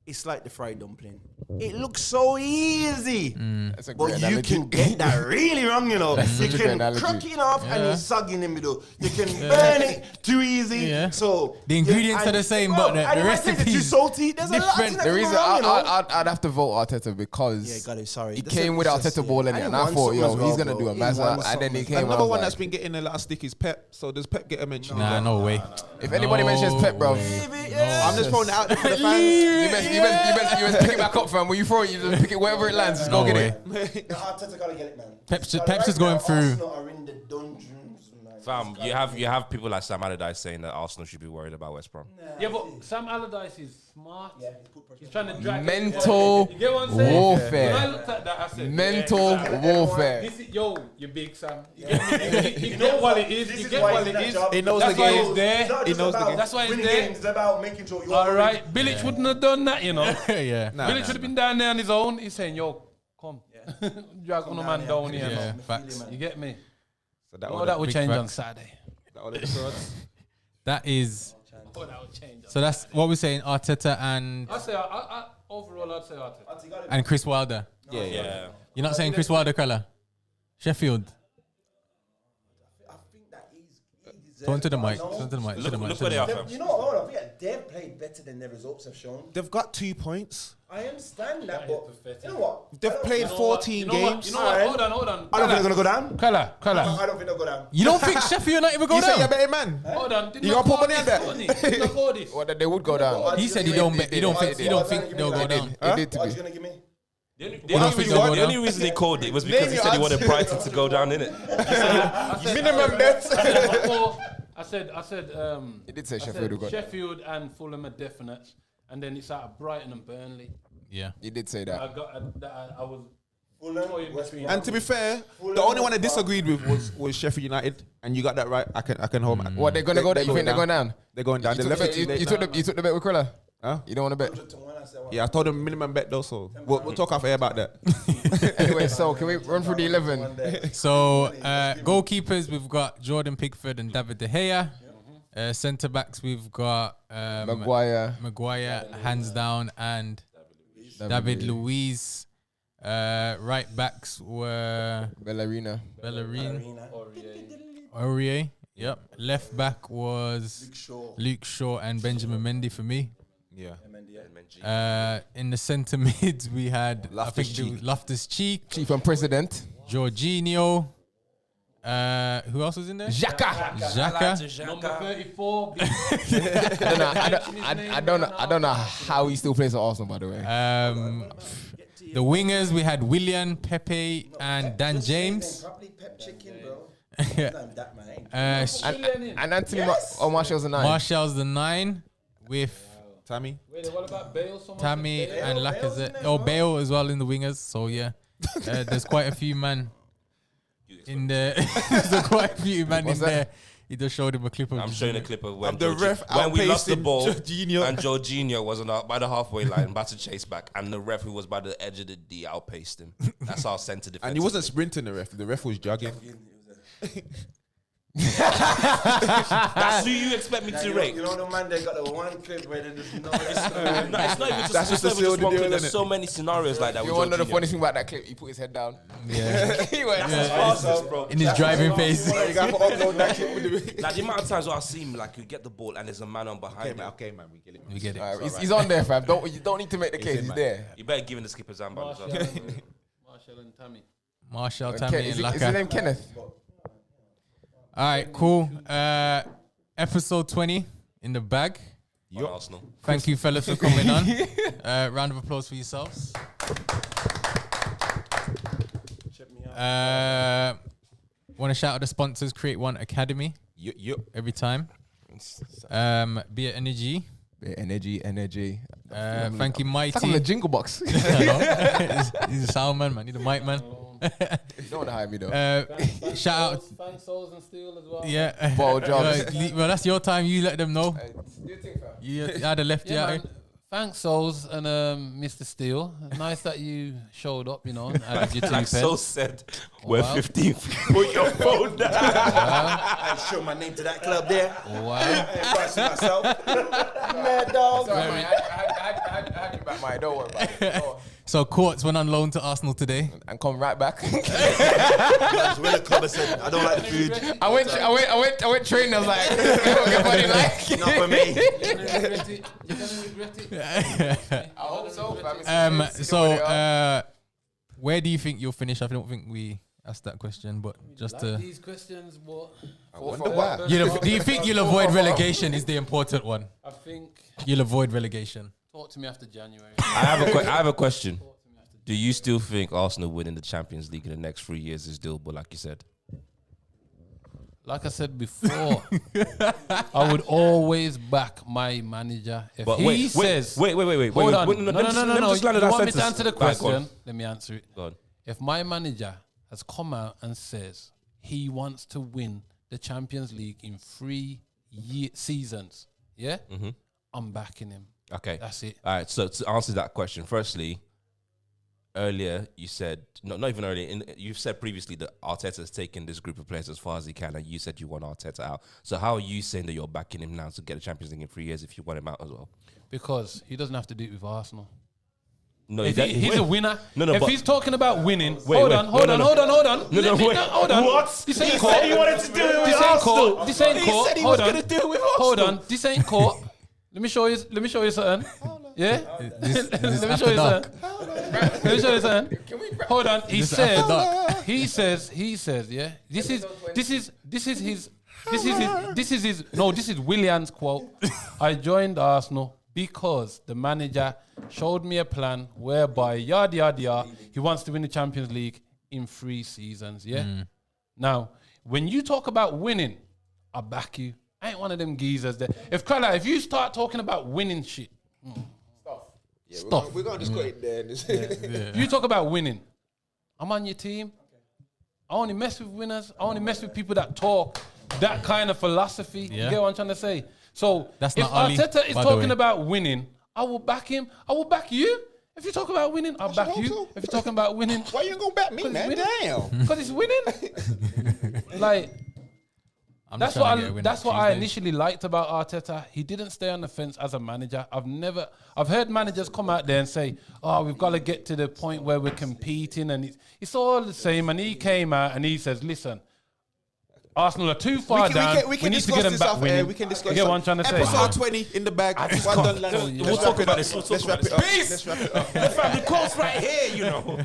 It's like the fried dumpling. It looks so easy. That's a But great you analogy. can get that really wrong, you know. You such a great can analogy. crack it off and it's soggy in the middle. You can burn it too easy. Yeah. So The ingredients are the same, but the and it might taste recipes too salty. There's a lot of different. things that The can go reason wrong, you know. I'd have to vote Arteta because Yeah, got it. Sorry. he That's came a- with that's Arteta just- ball in it, and and he I won thought, something yo, as well, he's gonna bro. do a He won mazza, and something then he as came. well. and I Another was one like, that's been getting a lot of stick is Pep. So does Pep get a mention? Nah, no way. if anybody mentions Pep, bro, I'm just throwing it out there for the fans. you best pick it back up, fam. When you throw it, you just pick it wherever it lands. Just go No get way. it. The Arteta gotta get it, man. Pep's But just right going now, through. Arsenal are in the dungeons, man. Fam, you have people like Sam Allardyce saying that Arsenal should be worried about West Brom. Yeah, but Sam Allardyce is smart. Yeah, he put pressure He's trying to drag Mental You get what I'm saying? warfare. When I looked at that, I said, Mental yeah, warfare. this is, yo, you big Sam. You get me? You get what it is. This You is get why what he's it in is. that job. He knows That's the why game. he's there. It's not He just knows the about game. That's why he's winning there. games, it's about making sure you're All right, Bilic wouldn't have done that, you know. Yeah. Bilic should have been down there on his own. He's saying, yo, come. Drag on a man down here. Yeah, man. facts. You get me? So that Oh, that would big change on facts. Saturday. That is. Oh, that would change. So that's what we're saying. Arteta and I'd say, overall, I'd say Arteta. and Chris Wilder. Yeah. You're not saying Chris Wilder, Kala? Sheffield. I think that he's Turn to the mic. No. Turn to the mic. to the mic, Look to where the they are, mic. fam. You know, hold on, they've played better than their results have shown. They've got 2 points. I understand that, but pathetic. you know what? They've played 14 games. You know what? Hold on. I don't think they're gonna go down. Kala. I don't think they'll go down. You don't think Sheffield United will go You say you're a down? better man. Hold on. Did You not gonna put call money on this, that? Did not call this. Or that they would go down. He said he don't think they'll go down. It did to What you be. gonna give me? The only, don't think they'll go the only down? reason he called it was because he said he wanted Brighton to go down, innit? Minimum bets. I said, He did say I said Sheffield would go down. Sheffield and Fulham are definite, and then it's out of Brighton and Burnley. Yeah. He did say I that. got, I was And to be fair, the only one I disagreed with was Sheffield United, and you got that right. I can hold my. What, they're going to go down? You think they're going down? They're going down. You took the bet with Krilla? Huh? You don't want to bet? Yeah, I told them minimum bet though, so we'll talk off air about that. Anyway, so can we run through the 11? So goalkeepers, we've got Jordan Pickford and David De Gea. Centre backs, we've got Maguire, hands down, and David Luiz. Right backs were Bellarina. Aurier. Yep. Left back was Luke Shaw and Benjamin Mendy for me. Yeah. In the centre mids, we had Loftus Cheek, Chief and President. Jorginho. Who else was in there? Xhaka. Number 34. I don't know how he still plays for Arsenal, by the way. The wingers, we had Willian, Pepe, and Dan James. Probably pep chicken, bro. And Anthony Martial's the 9. Martial's the 9 with Tammy. Wait, what about Bale? Tammy and Lacazette. Oh, Bale as well in the wingers. So yeah, there's quite a few man in there. There's quite a few man in there. He just showed him a clip of. I'm showing a clip of when, the ref when we lost the outpacing ball Jorginho. and Jorginho was by the halfway line, about to chase back, and the ref who was by the edge of the D outpaced him. That's our centre defense. And he wasn't sprinting, the ref was jogging. That's who you expect me to rate. You know the man, they got the one clip where they just know. No, it's not even just, That's it's just not the even just seal one deal, clip. There's innit? so many scenarios like that. You with want to know the Jorginho. funniest thing about that clip? He put his head down. Yeah. He went, Fastest, bro. In his driving phase. You got to upload that clip with the Like the amount of times where I see him, like you get the ball and there's a man on behind him. Okay, man, we get it. We get it. Alright, he's on there, fam. You don't need to make the case. He's there. You better give him the skipper Zambal as well. Martial and Tammy. Martial, Tammy, and Is his Laka. name Kenneth? All right, cool. Episode 20 in the bag. On Arsenal. Thank you, fellas, for coming on. Round of applause for yourselves. Want to shout out the sponsors, Create One Academy every time. Be it Energy. Energy. Thank you, It's like Mighty. on the jingle box. You He's a sound man, man. He's a mic man. don't want to hire me though. Shout out. Thanks, Souls and Steel as well. Yeah. Ball jobs. Well, that's your time. You let them know. Do you think, fam? You had a left, Yeah, yeah. man. Thanks, Souls and Mr. Steele. Nice that you showed up, and added your 2 Like pence. so said, we're Wow. 15th. Put your phone down. I show my name to that club there. Wow. Embarrassing myself. Mad dog. Sorry, man. I had you back, mate. Don't worry about it. Go on. So Courts went on loan to Arsenal today. And come right back. That's where the club said, I don't like the food. I went training. I was like, everybody like. Not for me. You're gonna regret it. You're gonna regret it. I hope so, fam. Where do you think you'll finish? I don't think we asked that question, but just to. These questions, what? Do you think you'll avoid relegation? Is the important one. I think. You'll avoid relegation. Talk to me after January. I have a question. Do you still think Arsenal winning the Champions League in the next 3 years is doable, like you said? Like I said before, I would always back my manager. If But he says, wait. hold on. No. Just land You that want me to sentence. answer the Go on, go question? on. Let me answer it. Go on. If my manager has come out and says he wants to win the Champions League in 3 seasons, yeah, I'm backing him. Okay. That's it. All right. So to answer that question, firstly, earlier you said not even earlier. You've said previously that Arteta's taken this group of players as far as he can, and you said you want Arteta out. So how are you saying that you're backing him now to get the Champions League in 3 years if you want him out as well? Because he doesn't have to do it with Arsenal. No, He's a winner. No, if but- he's talking about winning, Wait, hold wait. on. Hold on. Hold on. Hold on. What? This ain't court. he wanted to do it with This ain't Arsenal. court. This ain't He court. said he Hold was on. gonna do it with Hold Arsenal. on. This ain't court. Let me show you something. Yeah. Let me show you something. Let me show you something. Hold on. He says. Yeah. This is Willian's quote. I joined Arsenal because the manager showed me a plan whereby yada yada yada, he wants to win the Champions League in 3 seasons. Yeah. Now, when you talk about winning, I back you. I ain't one of them geezers that if you start talking about winning shit, Stop. We're going to just cut it there. you talk about winning, I'm on your team. I only mess with winners. I only mess with people that talk that kind of philosophy. Yeah. You get what I'm trying to say? So That's if not Ali, Arteta is by the talking way. about winning, I will back him. I will back you. If you talk about winning, I'll back hope you. so. If you're talking about winning, Why you ain't gonna back me, 'Cause man? it's Damn. because it's winning. Like I'm that's just trying what to get a win that's on what I Tuesday. initially liked about Arteta. He didn't stay on the fence as a manager. I've heard managers come out there and say, "Oh, we've got to get to the point where we're competing," and it's all the same. And he came out and he says, "Listen, Arsenal are too far down. We can need to discuss get them this back off air. winning." We can discuss You get what I'm trying to say? Episode 20 in the bag. Well done, lads. We'll talk about this. We'll talk Let's about wrap this. it up. Let's wrap it up. The family course right here, you know.